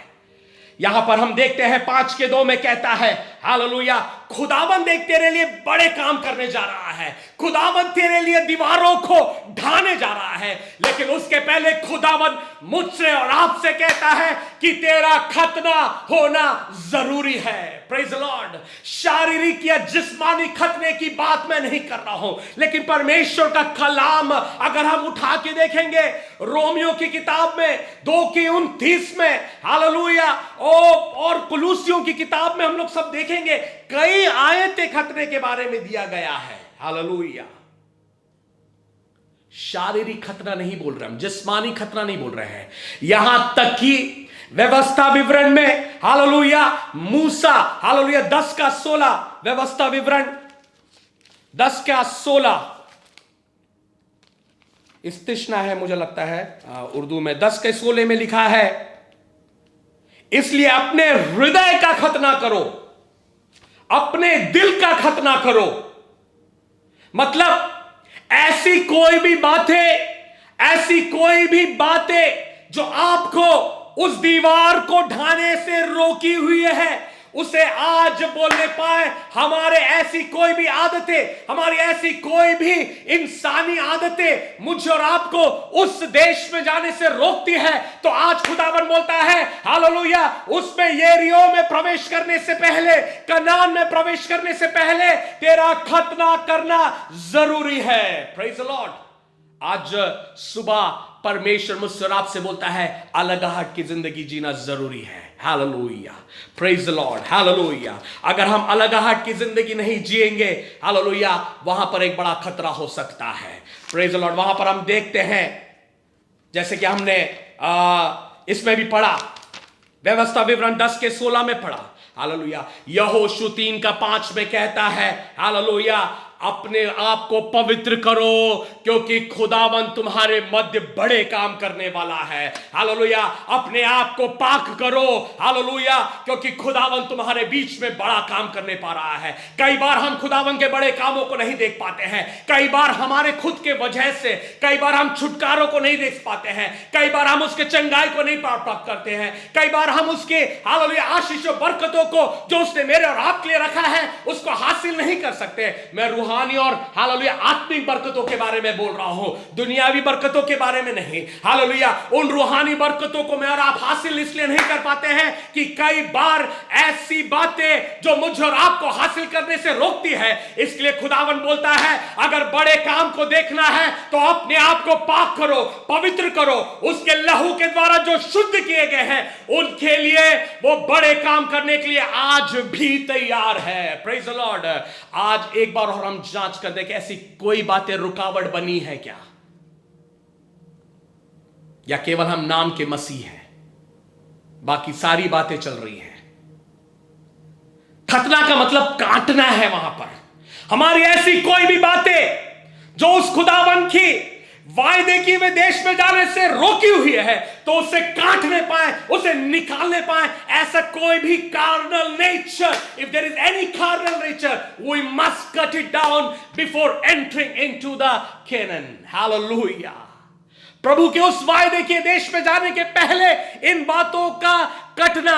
यहां पर हम देखते हैं 5:2 में कहता है हालेलुया, खुदावंद एक तेरे लिए बड़े काम करने जा रहा है, खुदावंद तेरे लिए दीवारों को ढाने जा रहा है। लेकिन उसके पहले खुदावंद मुझसे और आपसे कहता है कि तेरा खतना होना जरूरी है। Praise the Lord. शारीरिक या जिस्मानी खतने की बात मैं नहीं कर रहा हूं, लेकिन परमेश्वर का कलाम अगर हम उठा के देखेंगे रोमियो की किताब में 2:29 में हालेलुया, और कुलूसियों की किताब में हम लोग सब देखेंगे, कई आयतें खतने के बारे में दिया गया है। हालेलुया। शारीरिक खतना नहीं बोल रहे हम, जिस्मानी खतना नहीं बोल रहे हैं। यहां तक कि व्यवस्था विवरण में हालेलुया, मूसा हालेलुया 10:16, व्यवस्था विवरण 10:16 इस्तिश्ना है, मुझे लगता है उर्दू में 10:16 में लिखा है, इसलिए अपने हृदय का खतना करो, अपने दिल का खतना करो। मतलब ऐसी कोई भी बातें जो आपको उस दीवार को ढाने से रोकी हुई है, उसे आज बोलने पाए। हमारे ऐसी कोई भी आदतें, हमारी ऐसी कोई भी इंसानी आदतें मुझे और आपको उस देश में जाने से रोकती है, तो आज खुदावन बोलता है हालेलुया, उसमें यरीहो में प्रवेश करने से पहले, कनान में प्रवेश करने से पहले तेरा खतना करना जरूरी है। Praise the Lord. आज सुबह परमेश्वर मुझसे और आपसे बोलता है अलगाहट की जिंदगी जीना जरूरी है। Hallelujah, praise the Lord, hallelujah. अगर हम अलगाहट की जिंदगी नहीं जिएंगे हालेलुया, वहां पर एक बड़ा खतरा हो सकता है। Praise the Lord. वहां पर हम देखते हैं, जैसे कि हमने इसमें भी पढ़ा, व्यवस्था विवरण 10:16 में पढ़ा हालेलुया। यहोशू 3:5 में कहता है हालेलुया, अपने आप को पवित्र करो क्योंकि खुदावन तुम्हारे मध्य बड़े काम करने वाला है। हालेलुया। अपने आप को पाक करो हालेलुया, क्योंकि खुदावन तुम्हारे बीच में बड़ा काम करने पा रहा है। कई बार हम खुदावन के बड़े कामों को नहीं देख पाते हैं, कई बार हमारे खुद के वजह से, कई बार हम छुटकारों को नहीं देख पाते हैं, कई बार हम उसके चंगाई को नहीं प्राप्त करते हैं, कई बार हम उसके हालेलुया आशीष और बरकतों को जो उसने मेरे और आपके लिए रखा है उसको हासिल नहीं कर सकते। मैं रूहानी और हालेलुया आत्मिक बरकतों के बारे में बोल रहा हूं, दुनियावी बरकतों के बारे में नहीं। हालेलुया। उन रूहानी बरकतों को मैं और आप हासिल इसलिए नहीं कर पाते हैं कि कई बार ऐसी बातें जो मुझे और आपको हासिल करने से रोकती है। इसलिए खुदावन बोलता है अगर बड़े काम को देखना है तो अपने आप को पाक करो, पवित्र करो, उसके लहू के द्वारा जो शुद्ध किए गए हैं उनके लिए वो बड़े काम करने के लिए आज भी तैयार है। Praise the Lord. आज एक बार और हम जांच कर दें कि ऐसी कोई बातें रुकावट बनी है क्या, या केवल हम नाम के मसीह हैं, बाकी सारी बातें चल रही हैं। खतना का मतलब काटना है। वहां पर हमारी ऐसी कोई भी बातें जो उस खुदावन की वायदे की वे देश में जाने से रोकी हुई है तो उसे काटने पाए, उसे निकालने पाए। ऐसा कोई भी carnal nature, if there is any carnal nature, we must cut it down before entering into the Canaan. Hallelujah. प्रभु के उस वायदे के देश में जाने के पहले इन बातों का कटना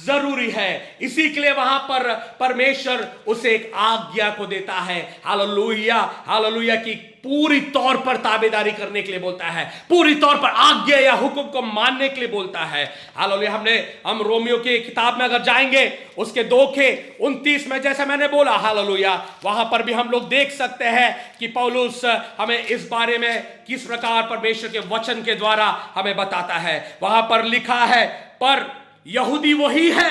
जरूरी है। इसी के लिए वहां पर परमेश्वर उसे एक आज्ञा को देता है। हालेलुया, हालेलुया, की पूरी तौर पर ताबेदारी करने के लिए बोलता है, पूरी तौर पर आज्ञा या हुक्म को मानने के लिए बोलता है। हालेलुया। हम रोमियो की किताब में अगर जाएंगे उसके 2:29 में, जैसे मैंने बोला, हालेलुया, वहां पर भी हम लोग देख सकते हैं कि पौलुस हमें इस बारे में किस प्रकार परमेश्वर के वचन के द्वारा हमें बताता है। वहां पर लिखा है, पर यहूदी वही है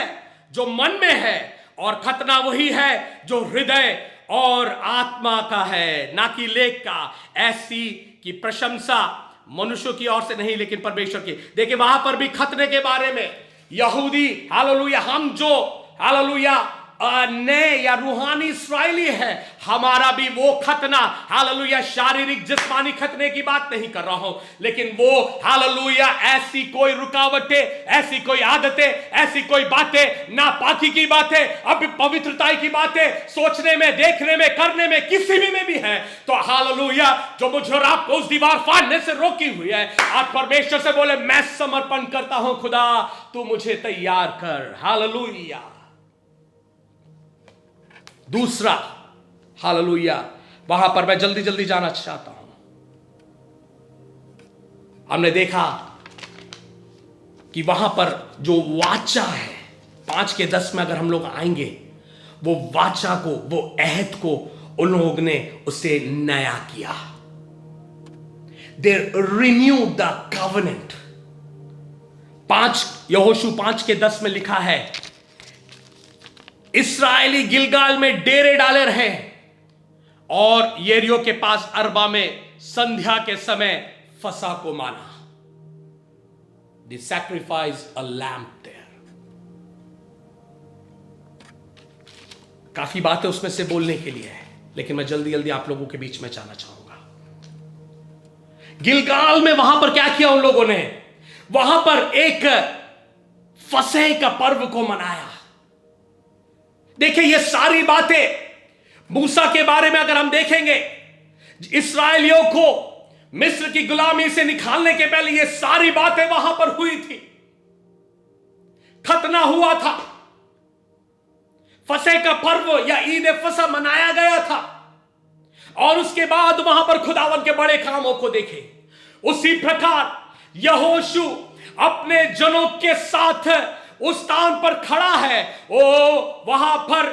जो मन में है और खतना वही है जो हृदय और आत्मा का है, ना कि लेख का। ऐसी की प्रशंसा मनुष्यों की ओर से नहीं लेकिन परमेश्वर की। देखिए वहां पर भी खतने के बारे में यहूदी, हालेलुया, हम जो हालेलुया नए या रूहानी इस्राएली है, हमारा भी वो खतना, हालेलुया, शारीरिक जिस्मानी खतने की बात नहीं कर रहा हूं, लेकिन वो हालेलुया ऐसी कोई रुकावटें, ऐसी कोई आदतें, ऐसी कोई बातें, नापाकी की बातें, अब पवित्रता की बातें सोचने में, देखने में, करने में, किसी में भी है तो हालेलुया, जो मुझे और आपको उस दीवार फाड़ने से रोकी हुई है, आप परमेश्वर से बोले, मैं समर्पण करता हूं खुदा, तू मुझे तैयार कर। हालेलुया। दूसरा, हालेलुया, वहां पर मैं जल्दी जल्दी जाना चाहता हूं। हमने देखा कि वहां पर जो वाचा है, 5:10 में अगर हम लोग आएंगे, वो वाचा को, वो अहद को उन लोगों ने उसे नया किया। दे रिन्यू द कवनेंट। 5 यहोशू 5:10 में लिखा है, इस्राएली गिलगाल में डेरे डाले रहे और येरियो के पास अरबा में संध्या के समय फसा को माना। They sacrifice a lamb there. काफी बातें उसमें से बोलने के लिए है, लेकिन मैं जल्दी जल्दी आप लोगों के बीच में जाना चाहूंगा। गिलगाल में वहां पर क्या किया उन लोगों ने? वहां पर एक फसह का पर्व को मनाया। देखिए ये सारी बातें मूसा के बारे में अगर हम देखेंगे, इस्राएलियों को मिस्र की गुलामी से निकालने के पहले ये सारी बातें वहां पर हुई थी। खतना हुआ था, फसह का पर्व या ईद फसह मनाया गया था और उसके बाद वहां पर खुदावन के बड़े कामों को देखे। उसी प्रकार यहोशू अपने जनों के साथ उस स्थान पर खड़ा है। ओ वहां पर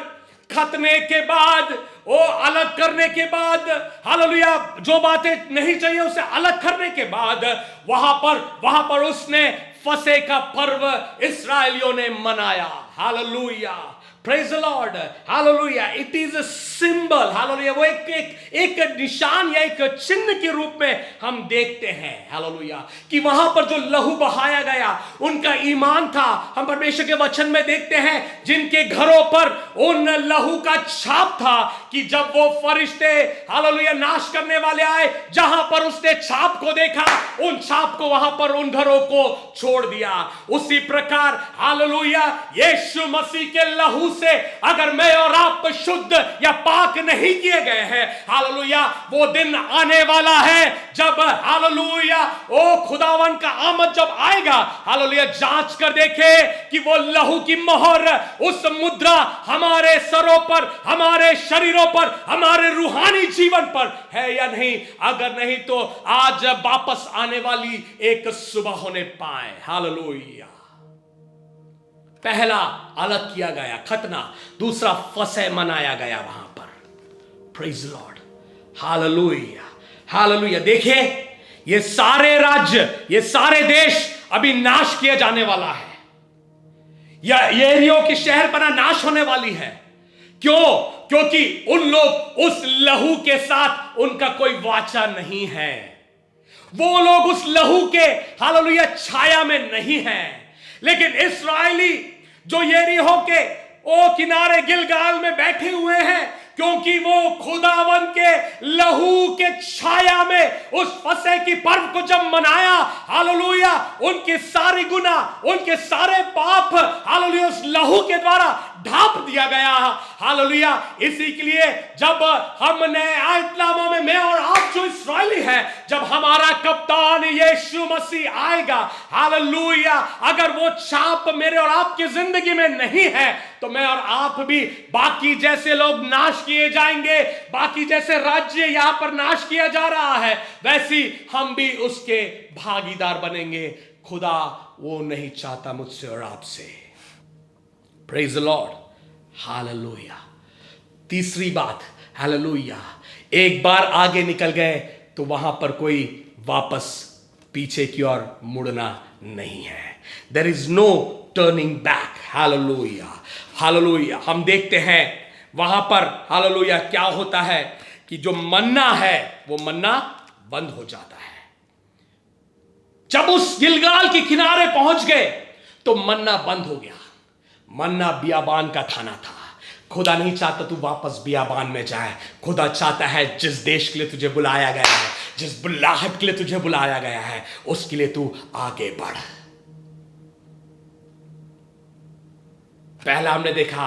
खतने के बाद, ओ अलग करने के बाद, हालेलुया, जो बातें नहीं चाहिए उसे अलग करने के बाद वहां पर उसने फसह का पर्व इस्राएलियों ने मनाया। Hallelujah, praise the Lord, hallelujah. It is a symbol, hallelujah, वो एक निशान या एक चिन्ह के रूप में हम देखते हैं, हालेलुया, कि वहां पर जो लहू बहाया गया उनका ईमान था। हम परमेश्वर के वचन में देखते हैं जिनके घरों पर उन लहू का छाप था कि जब वो फरिश्ते, हालेलुया, नाश करने वाले आए, जहां पर उसने छाप को देखा, उन छाप को वहां पर उन घरों को छोड़ दिया। उसी प्रकार हालेलुया, यीशु मसीह के लहू से अगर मैं और आप शुद्ध या पाक नहीं किए गए हैं, हालेलुया, वो दिन आने वाला है जब, हालेलुया, ओ खुदावन का आमद जब आएगा, हालेलुया, जांच कर देखे कि वो लहू की मोहर, उस मुद्रा हमारे सरों पर, हमारे शरीरों पर, हमारे रूहानी जीवन पर है या नहीं। अगर नहीं तो आज वापस आने वाली एक सुबह होने पाए। हालेलुया। पहला अलग किया गया खतना, दूसरा फसह मनाया गया वहां पर। Praise Lord, hallelujah, hallelujah. देखिए ये सारे राज्य, ये सारे देश अभी नाश किया जाने वाला है। या येरियो की शहरपना नाश होने वाली है। क्यों? क्योंकि उन लोग उस लहू के साथ उनका कोई वाचा नहीं है। वो लोग उस लहू के, हालेलुया, छाया में नहीं है। लेकिन इस्राएली जो यरीहो के ओ किनारे गिलगाल में बैठे हुए हैं, क्योंकि वो खुदावन के लहू के छाया में उस फसह की पर्व को जब मनाया, हालेलुया, उनके सारे गुनाह, उनके सारे पाप, हालेलुया, उस लहू के द्वारा ढांप दिया गया। हालेलुया, इसी के लिए जब हमने आयतनामा में, मैं और आप जो इस्राएली हैं, जब हमारा कप्तान यीशु मसीह आएगा, हालेलुया, अगर वो छाप मेरे और आपकी जिंदगी में नहीं है तो मैं और आप भी बाकी जैसे लोग नाश किए जाएंगे। बाकी जैसे राज्य यहां पर नाश किया जा रहा है, वैसी हम भी उसके भागीदार बनेंगे। खुदा वो नहीं चाहता मुझसे और आपसे। Praise the Lord, hallelujah. तीसरी बात, हालेलुया, एक बार आगे निकल गए तो वहां पर कोई वापस पीछे की ओर मुड़ना नहीं है। There is no turning back. Hallelujah, hallelujah. हम देखते हैं वहां पर, हालेलुया, क्या होता है कि जो मन्ना है वो मन्ना बंद हो जाता है। जब उस गिलगाल के किनारे पहुंच गए तो मन्ना बंद हो गया। मन्ना बियाबान का खाना था। खुदा नहीं चाहता तू वापस बियाबान में जाए। खुदा चाहता है जिस देश के लिए तुझे बुलाया गया है, जिस बुलाहट के लिए तुझे बुलाया गया है, उसके लिए तू आगे बढ़। पहला हमने देखा,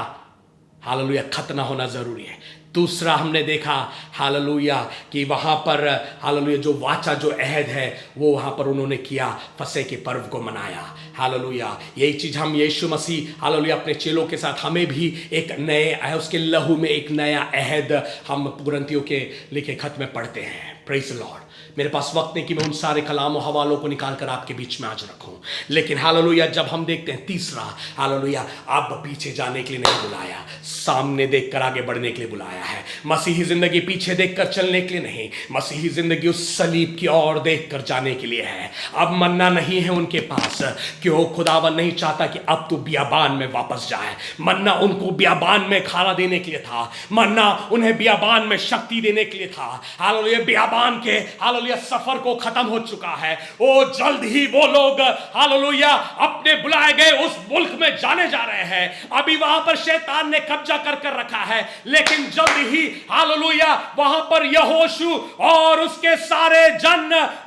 हालेलुया, खतना होना जरूरी है। दूसरा हमने देखा, हालेलुया, कि वहां पर, हालेलुया, जो वाचा, जो अहद है, वो वहां पर उन्होंने किया, फसह के पर्व को मनाया। हालेलुया, यही चीज हम यीशु मसीह, हालेलुया, अपने चेलों के साथ, हमें भी एक नए, उसके लहू में एक नया अहद हम कुरिन्थियों के लिखे खत में पढ़ते हैं। Praise the Lord. मेरे पास वक्त नहीं कि मैं उन सारे कलाम और हवालों को निकाल कर आपके बीच में आज रखूं, लेकिन हालेलुया, जब हम देखते हैं तीसरा, हालेलुया, अब पीछे जाने के लिए नहीं बुलाया, सामने देखकर आगे बढ़ने के लिए बुलाया है। मसीही जिंदगी पीछे देखकर चलने के लिए नहीं, मसीही जिंदगी उस सलीब की ओर देखकर जाने के लिए है। अब मन्ना नहीं है उनके पास। क्यों? खुदावन नहीं चाहता कि अब तू बियाबान में वापस जाए। मन्ना उनको बियाबान में खाना देने के लिए था। मन्ना उन्हें बियाबान में शक्ति देने के लिए था। हालेलुया, बियाबान के, हालेलुया, सफर को खत्म हो चुका है। वो जल्द ही वो लोग, हालेलुया, अपने बुलाए गए उस मुल्क में जाने जा रहे हैं। अभी वहां पर शैतान ने कब्जा कर रखा है, लेकिन जल्द ही, हालेलुया, वहां पर यहोशू और उसके सारे जन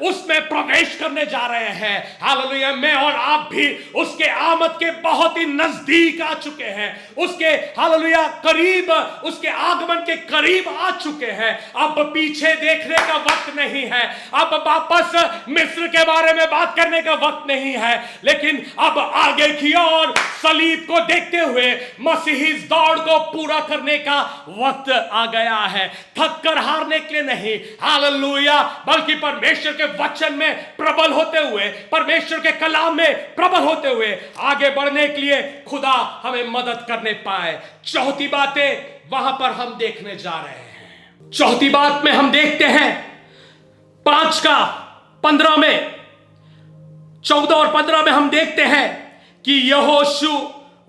उसमें प्रवेश करने जा रहे हैं। हालेलुया, मैं और आप भी उसके आमद के बहुत ही नजदीक आ चुके हैं। उसके, हालेलुया, करीब, उसके आगमन के करीब आ चुके हैं। अब पीछे देखने का वक्त नहीं है। अब वापस मिस्र के बारे में बात करने का वक्त नहीं है, लेकिन अब आगे की ओर सलीब को देखते हुए मसीही दौड़ को पूरा करने का वक्त आ गया है। थक कर हारने के लिए नहीं, हालेलुया, बल्कि परमेश्वर के वचन में प्रबल होते हुए, परमेश्वर के कलाम में प्रबल होते हुए आगे बढ़ने के लिए खुदा हमें मदद करने पाए। चौथी बातें वहां पर हम देखने जा रहे हैं। चौथी बात में हम देखते हैं 5:15 में, 14 और 15 में हम देखते हैं कि यहोशू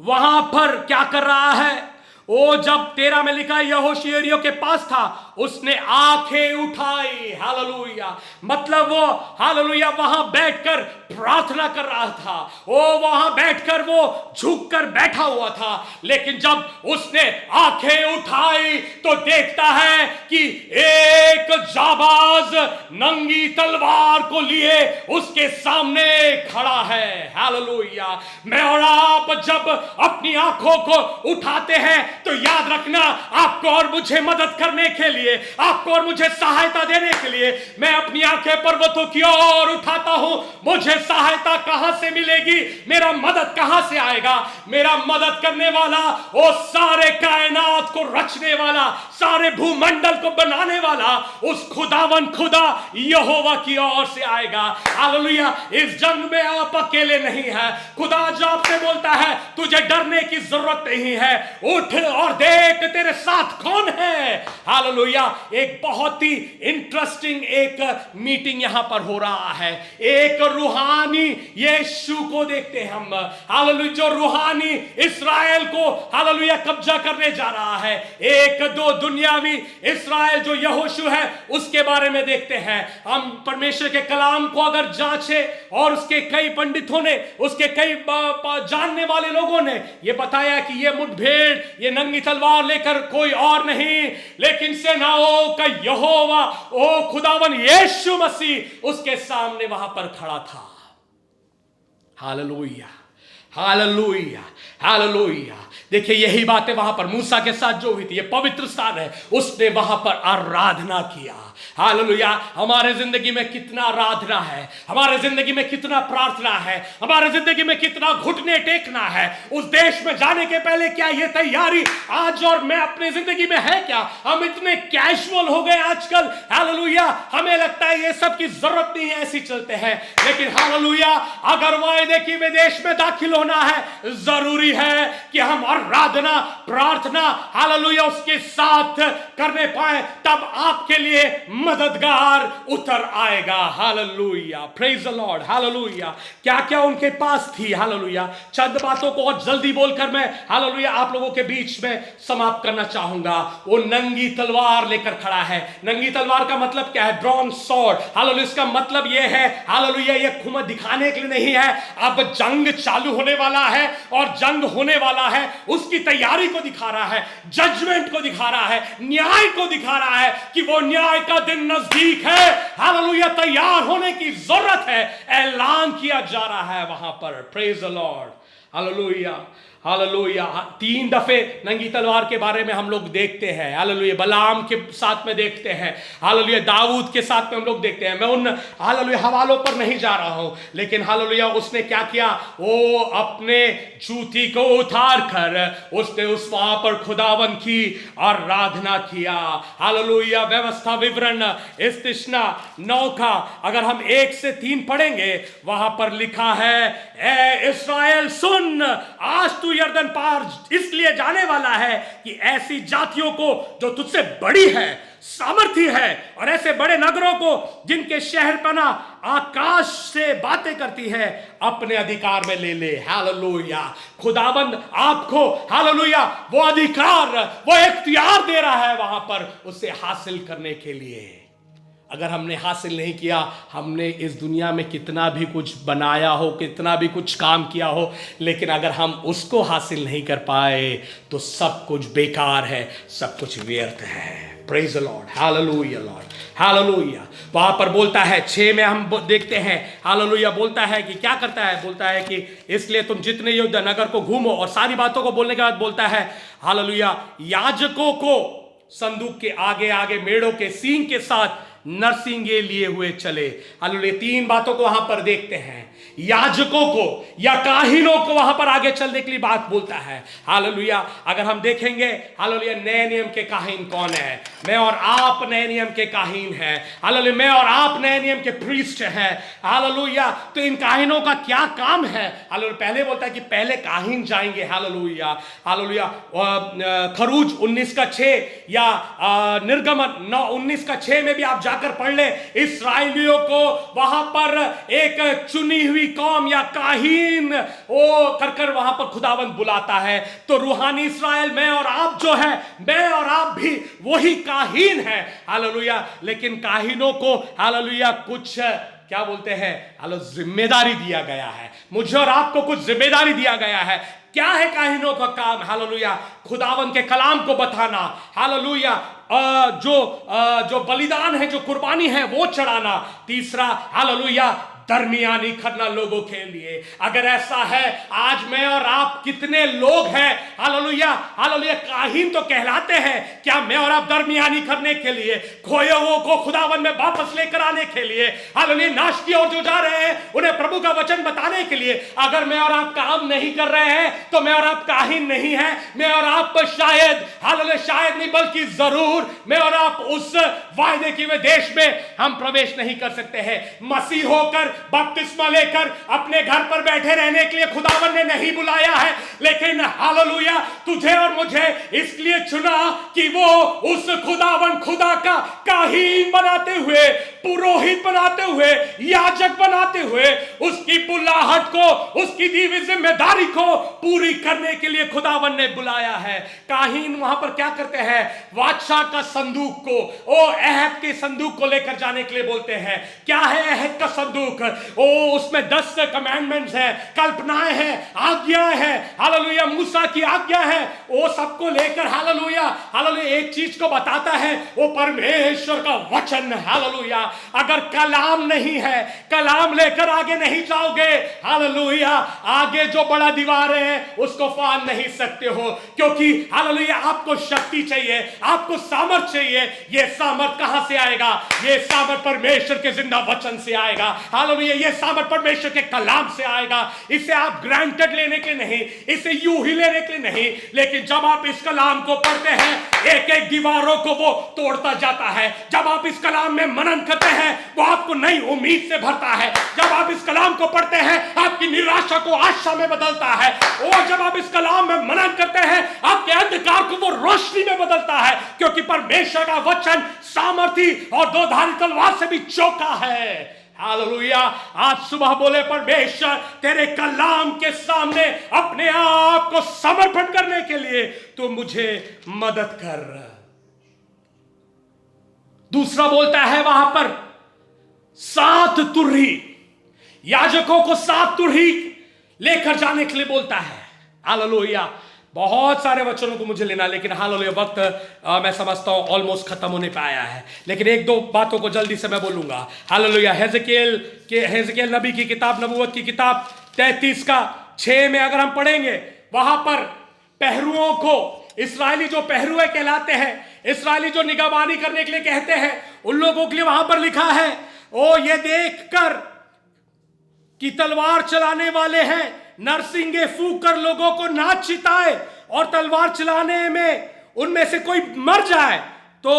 वहां पर क्या कर रहा है। वो जब 13 में लिखा है, यहोशू यरीहो के पास था, उसने आंखें उठाई। हालेलुया, मतलब वो, हालेलुया, वहां बैठकर प्रार्थना कर रहा था। वो वहां बैठकर वो झुककर बैठा हुआ था, लेकिन जब उसने आंखें उठाई तो देखता है कि एक जाबाज नंगी तलवार को लिए उसके सामने खड़ा है। हालेलुया, मैं और आप जब अपनी आंखों को उठाते हैं तो याद रखना, आपको और मुझे मदद करने के लिए, आपको और मुझे सहायता देने के लिए मैं अपनी आंखें पर्वतों की ओर उठाता हूं। मुझे सहायता कहां से मिलेगी? मेरा मदद कहां से आएगा? मेरा मदद करने वाला, वो सारे कायनात को रचने वाला, सारे भूमंडल को बनाने वाला, उस खुदावन खुदा यहोवा की ओर से आएगा। हालेलुया, इस जंग में आप अकेले नहीं है। खुदा जो आपसे बोलता है, तुझे डरने की जरूरत नहीं है, उठ और देख तेरे साथ कौन है। हालेलुया, एक बहुत ही इंटरेस्टिंग एक मीटिंग यहां पर हो रहा है। एक रूहानी यीशु को देखते हैं हम, हालेलुया, जो रूहानी इस्राएल को, हालेलुया, कब्जा करने जा रहा है। 1-2 दुनियावी इस्राएल जो यहोशू है उसके बारे में देखते हैं। हम परमेश्वर के कलाम को अगर जांचे और उसके कई पंडितों ने, उसके कई जानने वाले लोगों ने ये बताया कि ये मुठभेड़, ये नंगी तलवार लेकर कोई और नहीं लेकिन सेनाओं का यहोवा, ओ खुदावन यीशु मसीह उसके सामने वहां पर खड़ा था। Hallelujah, hallelujah, hallelujah. देखिए यही बातें वहां पर मूसा के साथ जो हुई थी, ये पवित्र स्थान है, उसने वहां पर आराधना किया। हालेलुया। हमारे जिंदगी में कितना आराधना है, हमारे जिंदगी में कितना प्रार्थना है, हमारे जिंदगी में कितना घुटने टेकना है। उस देश में जाने के पहले क्या ये तैयारी आज और मैं अपनी जिंदगी में है क्या? हम इतने कैजुअल हो गए आजकल। हालेलुया। हमें लगता है ये सब की जरूरत नहीं है, ऐसे चलते हैं। लेकिन हालेलुया, अगर वायदे की देश में दाखिल होना है, जरूरी है कि हम आराधना, प्रार्थना, हालेलुया उसके साथ करने पाए, तब आपके लिए मददगार उतर आएगा। Hallelujah, praise the Lord, hallelujah. क्या क्या उनके पास थी? हालेलुया। चंद बातों को और जल्दी बोलकर मैं हालेलुया आप लोगों के बीच में समाप्त करना चाहूंगा। वो नंगी तलवार लेकर खड़ा है। नंगी तलवार का मतलब क्या है? Drawn sword. हालेलुया, इसका मतलब ये है हालेलुया ये खुद दिखाने के लिए नहीं है, अब जंग चालू होने वाला है और जंग होने वाला है, उसकी तैयारी को दिखा रहा है, जजमेंट को दिखा रहा है, न्याय को दिखा रहा है कि वो न्याय का दिन नजदीक है। हालेलुया, तैयार होने की जरूरत है, ऐलान किया जा रहा है वहां पर। Praise the Lord, hallelujah, hallelujah. 3 दफे नंगी तलवार के बारे में हम लोग देखते हैं। हालेलुया, बलाम के साथ में देखते हैं, हालेलुया दाऊद के साथ में हम लोग देखते हैं। मैं उन हालेलुया हवालों पर नहीं जा रहा हूं, लेकिन हालेलुया उसने क्या किया? वो अपने जूती को उतार कर उसने उस वहां पर खुदावन की आराधना किया। हालेलुया। व्यवस्था विवरण इस्तिश्ना 9 का अगर हम 1 से 3 पढ़ेंगे, वहां पर लिखा है, ए इस्राएल सुन, आज तू यरदन पार इसलिए जाने वाला है कि ऐसी जातियों को जो तुझसे बड़ी है, सामर्थी है, और ऐसे बड़े नगरों को जिनके शहरपना आकाश से बातें करती है, अपने अधिकार में ले ले। हालेलुया। खुदाबंद आपको हालेलुया वो अधिकार, वो इख्तियार दे रहा है वहां पर उसे हासिल करने के लिए। अगर हमने हासिल नहीं किया, हमने इस दुनिया में कितना भी कुछ बनाया हो, कितना भी कुछ काम किया हो, लेकिन अगर हम उसको हासिल नहीं कर पाए तो सब कुछ बेकार है, सब कुछ व्यर्थ है। Praise the Lord, hallelujah Lord, hallelujah. वहां पर बोलता है 6 में हम देखते हैं, हालेलुया बोलता है कि क्या करता है? बोलता है कि इसलिए तुम जितने योद्धा नगर को घूमो, और सारी बातों को बोलने के बाद बोलता है हालेलुया, याजकों को संदूक के आगे आगे मेढ़ों के सींग के साथ नरसिंगे लिए हुए चले। हालेलुया। 3 बातों को वहां पर देखते हैं, याजकों को या काहिनों को वहां पर आगे चलने के लिए बात बोलता है। हालेलुया। अगर हम देखेंगे हालेलुया नए नियम के काहिन कौन है? मैं और आप नए नियम के काहिन हैं। हालेलुया, मैं और आप नए नियम के प्रीस्ट हैं। हालेलुया। तो इन काहिनों का क्या काम है? हालेलुया, पहले बोलता है कि पहले काहिन जाएंगे। Hallelujah, hallelujah. खरूज 19:6 या निर्गमन 19:6 में भी आप जाकर पढ़ ले, इस्राएलियों को वहां पर एक चुनी हुई कौम या काहीन ओ कर वहां पर खुदावंद बुलाता है। तो रूहानी इस्राएल मैं और आप जो है, मैं और आप भी वही काहीन है। हालेलुया। लेकिन काहीनों को हालेलुया कुछ क्या बोलते हैं? हालेलुया जिम्मेदारी दिया गया है। मुझे और आपको कुछ जिम्मेदारी दिया गया है। क्या है काहिनों का काम? हालेलुया खुदावन के कलाम को बताना। हालेलुया जो बलिदान है, जो कुर्बानी है वो चढ़ाना। तीसरा हालेलुया दरमियानी करना लोगों के लिए। अगर ऐसा है, आज मैं और आप कितने लोग हैं हालेलुया, हालेलुया काहीन तो कहलाते हैं, क्या मैं और आप दरमियानी करने के लिए, खोए हुओं को खुदावन में वापस लेकर आने के लिए, हालेलुया नाश की ओर जो जा रहे हैं उन्हें प्रभु का वचन बताने के लिए, अगर मैं और आप काम नहीं कर रहे हैं तो मैं और आप काहीन नहीं है। मैं और आप शायद हालेलुया शायद नहीं बल्कि जरूर मैं और आप उस वायदे के देश में हम प्रवेश नहीं कर सकते हैं। मसीह होकर बपतिस्मा लेकर अपने घर पर बैठे रहने के लिए खुदावन ने नहीं बुलाया है, लेकिन हालेलुया तुझे और मुझे इसलिए चुना कि वो उस खुदावन खुदा का काहीन बनाते हुए, पुरोहित बनाते हुए, याजक बनाते हुए उसकी बुलाहट को, उसकी दी हुई जिम्मेदारी को पूरी करने के लिए खुदावन ने बुलाया है। काहीन वहां पर क्या करते हैं? वाचा का संदूक को, ओ अहद के संदूक को लेकर जाने के लिए बोलते हैं। क्या है अहद का संदूक? ओ उसमें 10 कमांडमेंट्स हैं, कल्पनाएं हैं, आज्ञाएं हैं, हालेलुया मूसा की आज्ञा है। वो सबको लेकर हालेलुया हालेलुया एक चीज को बताता है, वो परमेश्वर का वचन। हालेलुया अगर कलाम नहीं है, कलाम लेकर आगे नहीं जाओगे, हालेलुया आगे जो बड़ा दीवार है उसको फाड़ नहीं सकते हो, क्योंकि हालेलुया आपको शक्ति चाहिए, आपको सामर्थ चाहिए। ये सामर्थ कहां से आएगा? ये सामर्थ परमेश्वर के जिंदा वचन से आएगा। हालेलुया ये सामर्थ परमेश्वर के कलाम से आएगा। इसे आप ग्रांटेड लेने के लिए नहीं, इसे यूं ही लेने के लिए नहीं, लेकिन जब आप इस कलाम को पढ़ते हैं, एक एक दीवारों को वो तोड़ता जाता है। जब आप इस कलाम में मनन करते हैं, वो आपको नई उम्मीद से भरता है। जब आप इस कलाम को पढ़ते हैं, आपकी निराशा को आशा में बदलता है। और जब आप इस कलाम में मनन करते हैं, आपके अंधकार को वो रोशनी में बदलता है, क्योंकि परमेश्वर का वचन सामर्थी और दो धारी तलवार से भी चौका है। हालेलुया आज सुबह बोले परमेश्वर तेरे कलाम के सामने अपने आप को समर्पण करने के लिए तू मुझे मदद कर। दूसरा बोलता है वहां पर 7 तुरही, याजकों को 7 तुरही लेकर जाने के लिए बोलता है। हालेलुया बहुत सारे वचनों को मुझे लेना, लेकिन हालेलुया वक्त मैं समझता हूं ऑलमोस्ट खत्म होने पे आया है, लेकिन एक दो बातों को जल्दी से मैं बोलूंगा। हालेलुया हेजकेल नबी की किताब, नबूवत की किताब 33 का 6 में अगर हम पढ़ेंगे, वहां पर पहरुओं को, इस्राएली जो पहरुए कहलाते हैं, इस्राएली जो निगहबानी करने के लिए कहते हैं, उन लोगों के लिए वहां पर लिखा है, ओ ये देखकर कि तलवार चलाने वाले हैं, नरसिंगे फूंक कर लोगों को ना चिताए, और तलवार चलाने में उनमें से कोई मर जाए तो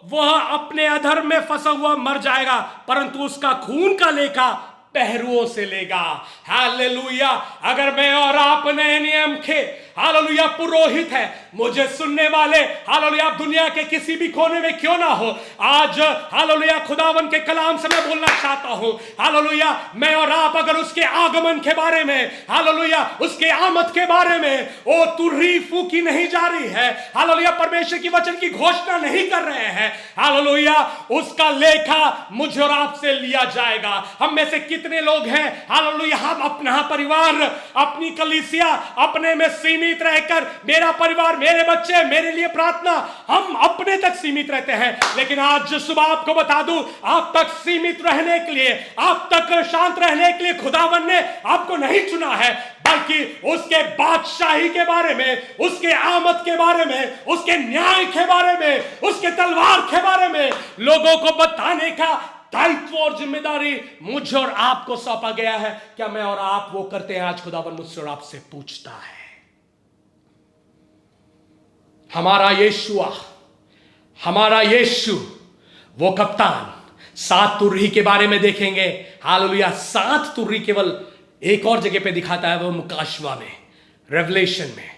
वह अपने अधर्म में फंसा हुआ मर जाएगा, परंतु उसका खून का लेखा पहरुओं से लेगा। हालेलुया अगर मैं और आप नए नियम के हालेलुया पुरोहित है, मुझे सुनने वाले हालेलुया आप दुनिया के किसी भी कोने में क्यों ना हो, आज हालेलुया खुदावन के कलाम से मैं बोलना चाहता हूं। हालेलुया मैं और आप अगर उसके आगमन के बारे में, हालेलुया उसके आमद के बारे में ओ तुरही फूकी नहीं जा रही है, हालेलुया परमेश्वर की वचन की घोषणा नहीं कर रहे हैं, हालेलुया उसका लेखा मुझे और आपसे लिया जाएगा। हम में से कितने लोग हैं हालेलुया हम अपना परिवार, अपनी कलीसिया, अपने में सीमित रहकर, मेरा परिवार, मेरे बच्चे, मेरे लिए प्रार्थना, हम अपने तक सीमित रहते हैं। लेकिन आज सुबह आपको बता दूं, आप तक सीमित रहने के लिए, आप तक शांत रहने के लिए खुदावन ने आपको नहीं चुना है, बल्कि उसके बादशाही के बारे में, उसके आमद के बारे में, उसके न्याय के बारे में, उसके तलवार के बारे में लोगों को बताने का दायित्व और जिम्मेदारी मुझे और आपको सौंपा गया है। क्या मैं और आप वो करते हैं? आज खुदावन मुझसे और आपसे पूछता है। हमारा यीशु वो कप्तान 7 तुरही के बारे में देखेंगे। हालेलुया 7 तुरही केवल एक और जगह पे दिखाता है, वो मुकाशवा में, रेवलेशन में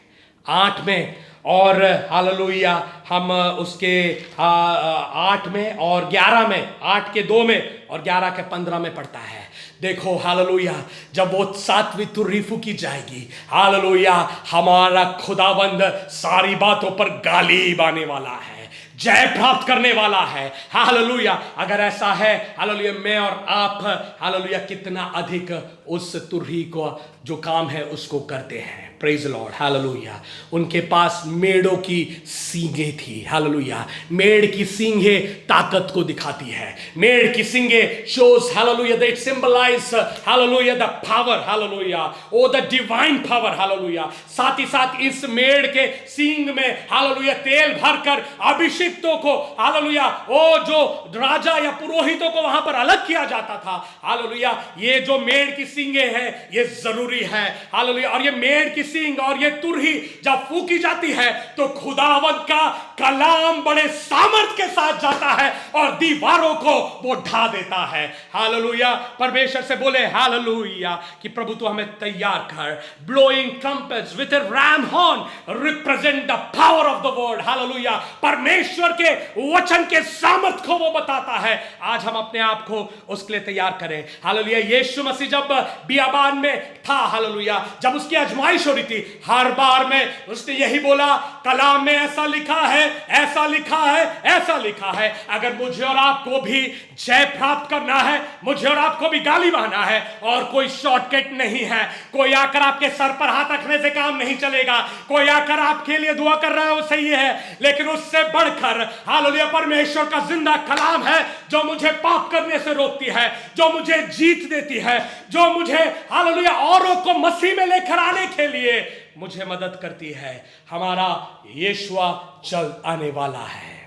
8 में, और हालेलुया हम उसके 8 में और 11 में, 8 के 2 में और 11 के 15 में पढ़ता है। देखो हालेलुया जब वो 7वीं तुरही फूकी जाएगी, हालेलुया हमारा खुदावंद सारी बातों पर गालिब आने वाला है, जय प्राप्त करने वाला है। हालेलुया अगर ऐसा है, हालेलुया मैं और आप हालेलुया कितना अधिक उस तुरही को जो काम है उसको करते हैं। Praise Lord hallelujah. उनके पास मेढ़ों की सींगें थी। हालेलुया मेढ़ की सींगें ताकत को दिखाती है। मेढ़ की सींगें shows hallelujah that symbolise hallelujah the power, hallelujah o the divine power. Hallelujah साथ ही साथ इस मेढ़ के सींग में हालेलुया तेल भरकर अभिषिक्तों को हालेलुया ओ जो राजा या पुरोहितों को वहां पर अलग किया जाता था। हालेलुया ये जो मेढ़ की सींगें हैं ये जरूरी है। हालेलुया और ये मेढ़ की सींग और ये तुरही जब फूकी जाती है तो खुदावंत का कलाम बड़े सामर्थ के साथ जाता है और दीवारों को वो ढा देता है। हालेलुया। परमेश्वर से बोले हालेलुया कि प्रभु तू हमें तैयार कर। Blowing trumpets with a RAM horn represent the power of the word. Hallelujah. परमेश्वर के वचन के सामर्थ को वो बताता है। आज हम अपने आप को उसके लिए तैयार करें। हालेलुया। यीशु मसीह जब बियाबान में था, हालेलुया, जब उसकी आजमाइश हो रही थी, हर बार में उसने यही बोला, कलाम में ऐसा लिखा है, ऐसा लिखा है, ऐसा लिखा है। अगर मुझे और आपको भी जय प्राप्त करना है, मुझे और आपको भी गाली बहाना है, और कोई शॉर्टकट नहीं है। कोई आकर आपके सर पर हाथ रखने से काम नहीं चलेगा। कोई आकर आपके लिए दुआ कर रहा है वो सही है, लेकिन उससे बढ़कर हालेलुया परमेश्वर का जिंदा कलाम है जो मुझे पाप करने से रोकती है, जो मुझे जीत देती है, जो मुझे हालेलुया औरों को मसीह में लेकर आने के लिए मुझे मदद करती है। हमारा यीशुआ जल्द आने वाला है।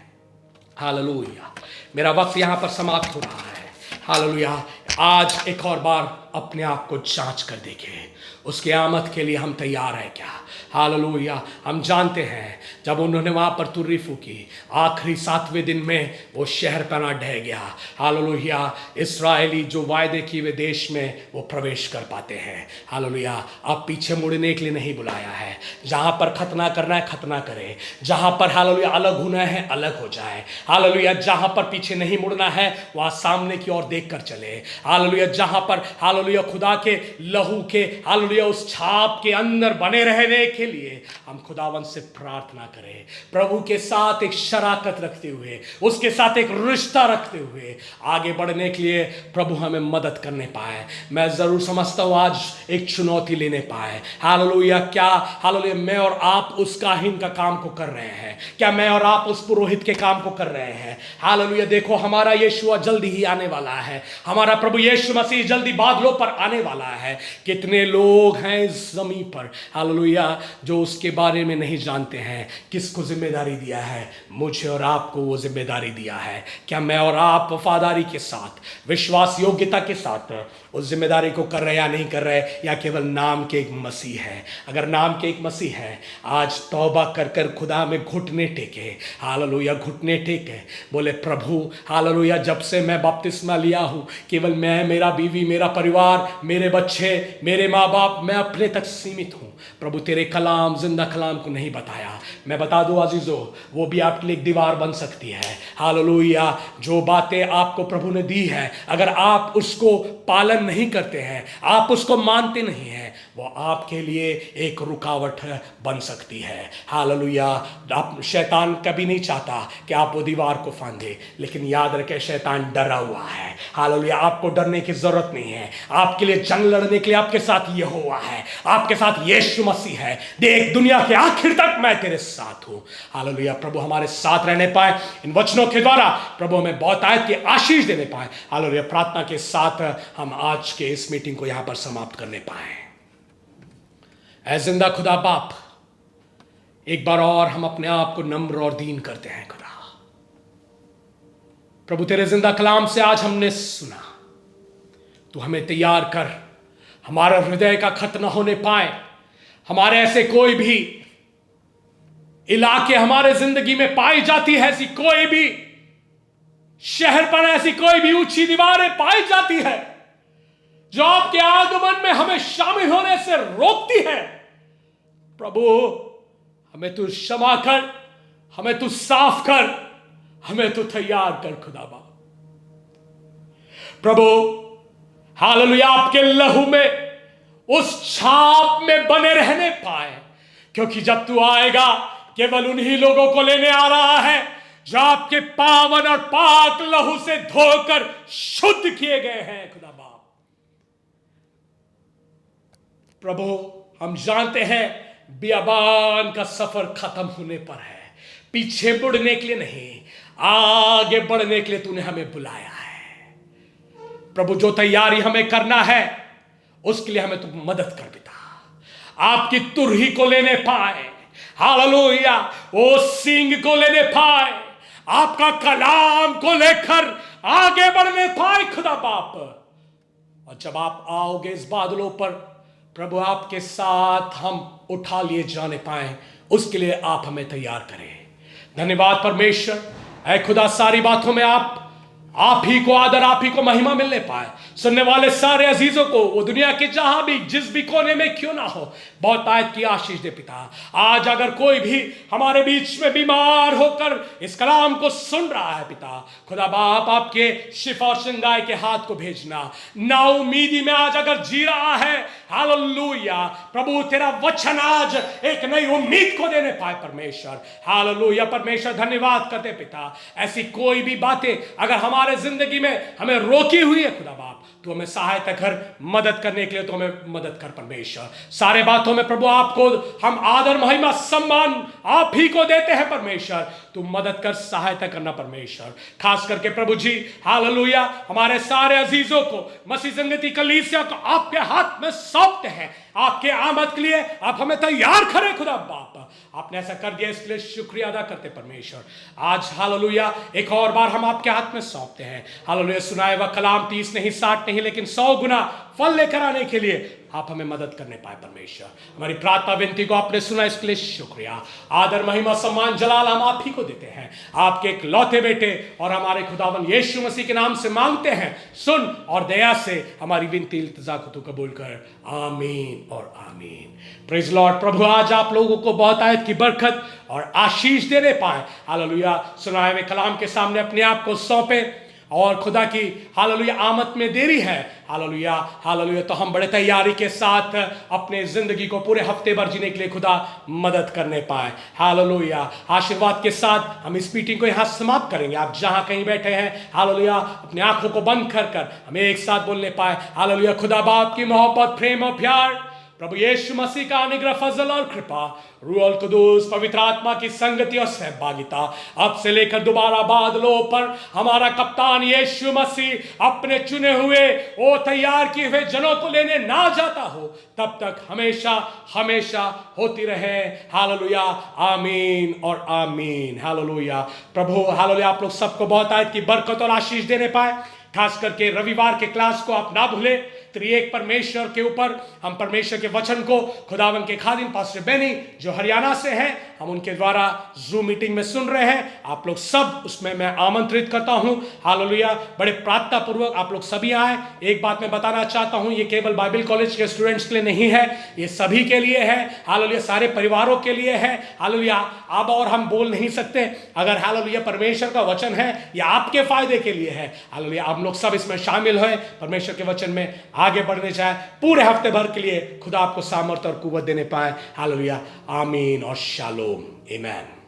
हालेलुया। मेरा वक्त यहां पर समाप्त हो रहा है। हालेलुया। आज एक और बार अपने आप को जांच कर देखें, उसके आमद के लिए हम तैयार हैं क्या? हालेलुया। हम जानते हैं जब उन्होंने वहां पर तुर्री फूकी, आखिरी 7वें दिन में वो शहर पना ढह गया। हालेलुया। इस्राएली जो वायदे किए हुए देश में वो प्रवेश कर पाते हैं। हालेलुया। अब पीछे मुड़ने के लिए नहीं बुलाया है। जहां पर खतना करना है खतना करे, जहां पर हालेलुया अलग होना है अलग हो जाए। हालेलुया। जहां पर पीछे नहीं मुड़ना है वहां सामने की ओर देख कर चले। हालेलुया। जहां पर हालेलुया खुदा के लहू के हालेलुया उस छाप के अंदर बने रहने के लिए हम खुदावन से प्रार्थना करें, प्रभु के साथ एक शराकत रखते हुए, उसके साथ एक रिश्ता रखते हुए आगे बढ़ने के लिए प्रभु हमें मदद करने पाए। मैं जरूर समझता हूं आज एक चुनौती लेने पाए। हालेलुया। क्या हालेलुया मैं और आप उस काहिन का काम को कर रहे हैं? क्या मैं और आप उस पुरोहित के काम को कर रहे हैं? हालेलुया। देखो हमारा यीशुआ जल्दी ही आने वाला है। हमारा प्रभु यीशु मसीह जल्दी बादलों पर आने वाला है। कितने लोग हैं इस जमीन पर हालेलुया जो उसके बारे में नहीं जानते हैं। किसको जिम्मेदारी दिया है? मुझे और आपको वो जिम्मेदारी दिया है। क्या मैं और आप वफादारी के साथ, विश्वास योग्यता के साथ उस जिम्मेदारी को कर रहे या नहीं कर रहे, या केवल नाम के एक मसीह है? अगर नाम के एक मसीह है, आज तौबा कर कर खुदा में घुटने टेके, हालेलुया घुटने टेके, बोले प्रभु हालेलुया जब से मैं बपतिस्मा लिया हूँ, केवल मैं, मेरा बीवी, मेरा परिवार, मेरे बच्चे, मेरे माँ बाप, मैं अपने तक सीमित हूँ। प्रभु तेरे कलाम, जिंदा कलाम को नहीं बताया। मैं बता दूं अजीजों, वो भी आपके लिए एक दीवार बन सकती है। हालेलुया। जो बातें आपको प्रभु ने दी है, अगर आप उसको पालन नहीं करते हैं, आप उसको मानते नहीं हैं, वो आपके लिए एक रुकावट बन सकती है। हालेलुया। आप, शैतान कभी नहीं चाहता कि आप वो दीवार को फांदे, लेकिन याद रखें शैतान डरा हुआ है। हालेलुया। आपको डरने की जरूरत नहीं है। आपके लिए जंग लड़ने के लिए आपके साथ यहोवा है, आपके साथ यीशु मसीह है। देख दुनिया के आखिर तक मैं तेरे साथ हूं। हालेलुया। प्रभु हमारे साथ रहने पाए, इन वचनों के द्वारा प्रभु हमें बहुत आयत की आशीष देने पाए। हालेलुया। प्रार्थना के साथ हम आज के इस मीटिंग को यहां पर समाप्त करने पाए। ऐ जिंदा खुदा बाप, एक बार और हम अपने आप को नम्र और दीन करते हैं खुदा। प्रभु तेरे जिंदा कलाम से आज हमने सुना, तू हमें तैयार कर, हमारा हृदय का खत न होने पाए। हमारे ऐसे कोई भी इलाके हमारे जिंदगी में पाई जाती है, ऐसी कोई भी शहर पर ऐसी कोई भी ऊंची दीवारें पाई जाती है जो आपके आगमन में हमें शामिल होने से रोकती है। प्रभु हमें तू क्षमा कर, हमें तू साफ कर, हमें तू तैयार कर खुदा बाप। प्रभु हालेलुया आपके लहू में उस छाप में बने रहने पाए, क्योंकि जब तू आएगा केवल उन्हीं लोगों को लेने आ रहा है जो आपके पावन और पाक लहू से धोकर शुद्ध किए गए हैं खुदा बाप। प्रभु हम जानते हैं बियाबान का सफर खत्म होने पर है, पीछे मुड़ने के लिए नहीं, आगे बढ़ने के लिए तूने हमें बुलाया है। प्रभु जो तैयारी हमें करना है उसके लिए हमें तू मदद कर पिता। आपकी तुरही को लेने पाए, हालेलुया, वो सींग को लेने पाए, आपका कलाम को लेकर आगे बढ़ने पाए खुदा बाप। और जब आप आओगे इस बादलों पर प्रभु, आपके साथ हम उठा लिए जाने पाए, उसके लिए आप हमें तैयार करें। धन्यवाद परमेश्वर। ऐ खुदा, सारी बातों में आप ही को आदर, आप ही को महिमा मिलने पाए। सुनने वाले सारे अजीजों को वो दुनिया के जहां भी जिस भी कोने में क्यों ना हो, बहुत आयत की आशीष दे पिता। आज अगर कोई भी हमारे बीच में बीमार होकर इस कलाम को सुन रहा है पिता, खुदा बाप आपके शिफा और शंगाई के हाथ को भेजना। नाउमीदी में आज अगर जी रहा है, हालेलुया प्रभु, तेरा वचन आज एक नई उम्मीद को देने पाए परमेश्वर। हालेलुया परमेश्वर, धन्यवाद करते पिता। ऐसी कोई भी बातें अगर हमारे जिंदगी में हमें रोकी हुई है खुदा बाप, तो हमें सहायता कर, मदद करने के लिए तो हमें मदद कर परमेश्वर। सारे बातों में प्रभु आपको हम आदर, महिमा, सम्मान आप ही को देते हैं परमेश्वर। तू मदद कर, सहायता करना परमेश्वर। खास करके प्रभु जी हालेलुया हमारे सारे अजीजों को, मसीह संगति कलीसिया को आपके हाथ में सौंपते हैं। आपके आमद के लिए आप हमें तैयार करें खुदा बाप। आपने ऐसा कर दिया, इसके लिए शुक्रिया अदा करते परमेश्वर। आज हालेलुया एक और बार हम आपके हाथ में सौंपते हैं। हालेलुया सुनाए हुआ कलाम 30 नहीं 60 नहीं लेकिन 100 गुना फल लेकर आने के लिए आप हमें मदद करने पाए परमेश्वर। हमारी प्रार्थना विनती को आपने सुना, इसके लिए शुक्रिया। आदर, महिमा, सम्मान, जलाल हम आप ही को देते हैं। आपके एक लौते बेटे और हमारे खुदावन यीशु मसीह के नाम से मांगते हैं। सुन और दया से हमारी विनती इल्तिजा को तू कबूल कर। आमीन और आमीन। Praise Lord. प्रभु आज आप लोगों को बहुत आयत की बरकत और आशीष देने पाए। हालेलुया सुनाए हुए कलाम के सामने अपने आप को सौंपे और खुदा की हालेलुया आमद में देरी है। हालेलुया हालेलुया, तो हम बड़े तैयारी के साथ अपने जिंदगी को पूरे हफ्ते भर जीने के लिए खुदा मदद करने पाए। हालेलुया आशीर्वाद के साथ हम इस मीटिंग को यहाँ समाप्त करेंगे। आप जहाँ कहीं बैठे हैं हालेलुया अपनी आंखों को बंद कर हमें एक साथ बोलने पाए। हालेलुया खुदा बाप की मोहब्बत, प्रेम और प्यार, प्रभु यीशु मसीह का अनुग्रह, फजल और कृपा, रूह अल कुदूस पवित्र आत्मा की संगति और सहभागिता अब से लेकर दोबारा बादलों पर हमारा कप्तान यीशु मसीह अपने चुने हुए ओ तैयार किए हुए जनों को लेने ना जाता हो, तब तक हमेशा हमेशा होती रहे। हालेलुया आमीन और आमीन। हालेलुया प्रभु हालेलुया आप लोग सबको बहुत आयत की बरकत और आशीष देने पाए। खास करके रविवार के क्लास को आप ना भूले। त्रिएक परमेश्वर के ऊपर हम परमेश्वर के वचन को खुदावन के खादिम पास्टर बेनी जो हरियाणा से हैं, हम उनके द्वारा जूम मीटिंग में सुन रहे हैं। आप लोग सब उसमें मैं आमंत्रित करता हूं। हालेलुया बड़े प्रार्थना पूर्वक आप लोग सभी आए। एक बात मैं बताना चाहता हूं, ये केवल बाइबल कॉलेज के स्टूडेंट्स के लिए नहीं है, ये सभी के लिए है। हालेलुया सारे परिवारों के लिए है। हालेलुया अब और हम बोल नहीं सकते। अगर हालेलुया परमेश्वर का वचन है यह आपके फायदे के लिए है। हालेलुया हम लोग सब इसमें शामिल हुए, परमेश्वर के वचन में आगे बढ़ने चाहे। पूरे हफ्ते भर के लिए खुदा आपको सामर्थ्य और कुव्वत देने पाए। हालेलुया आमीन और शालोम। आमेन।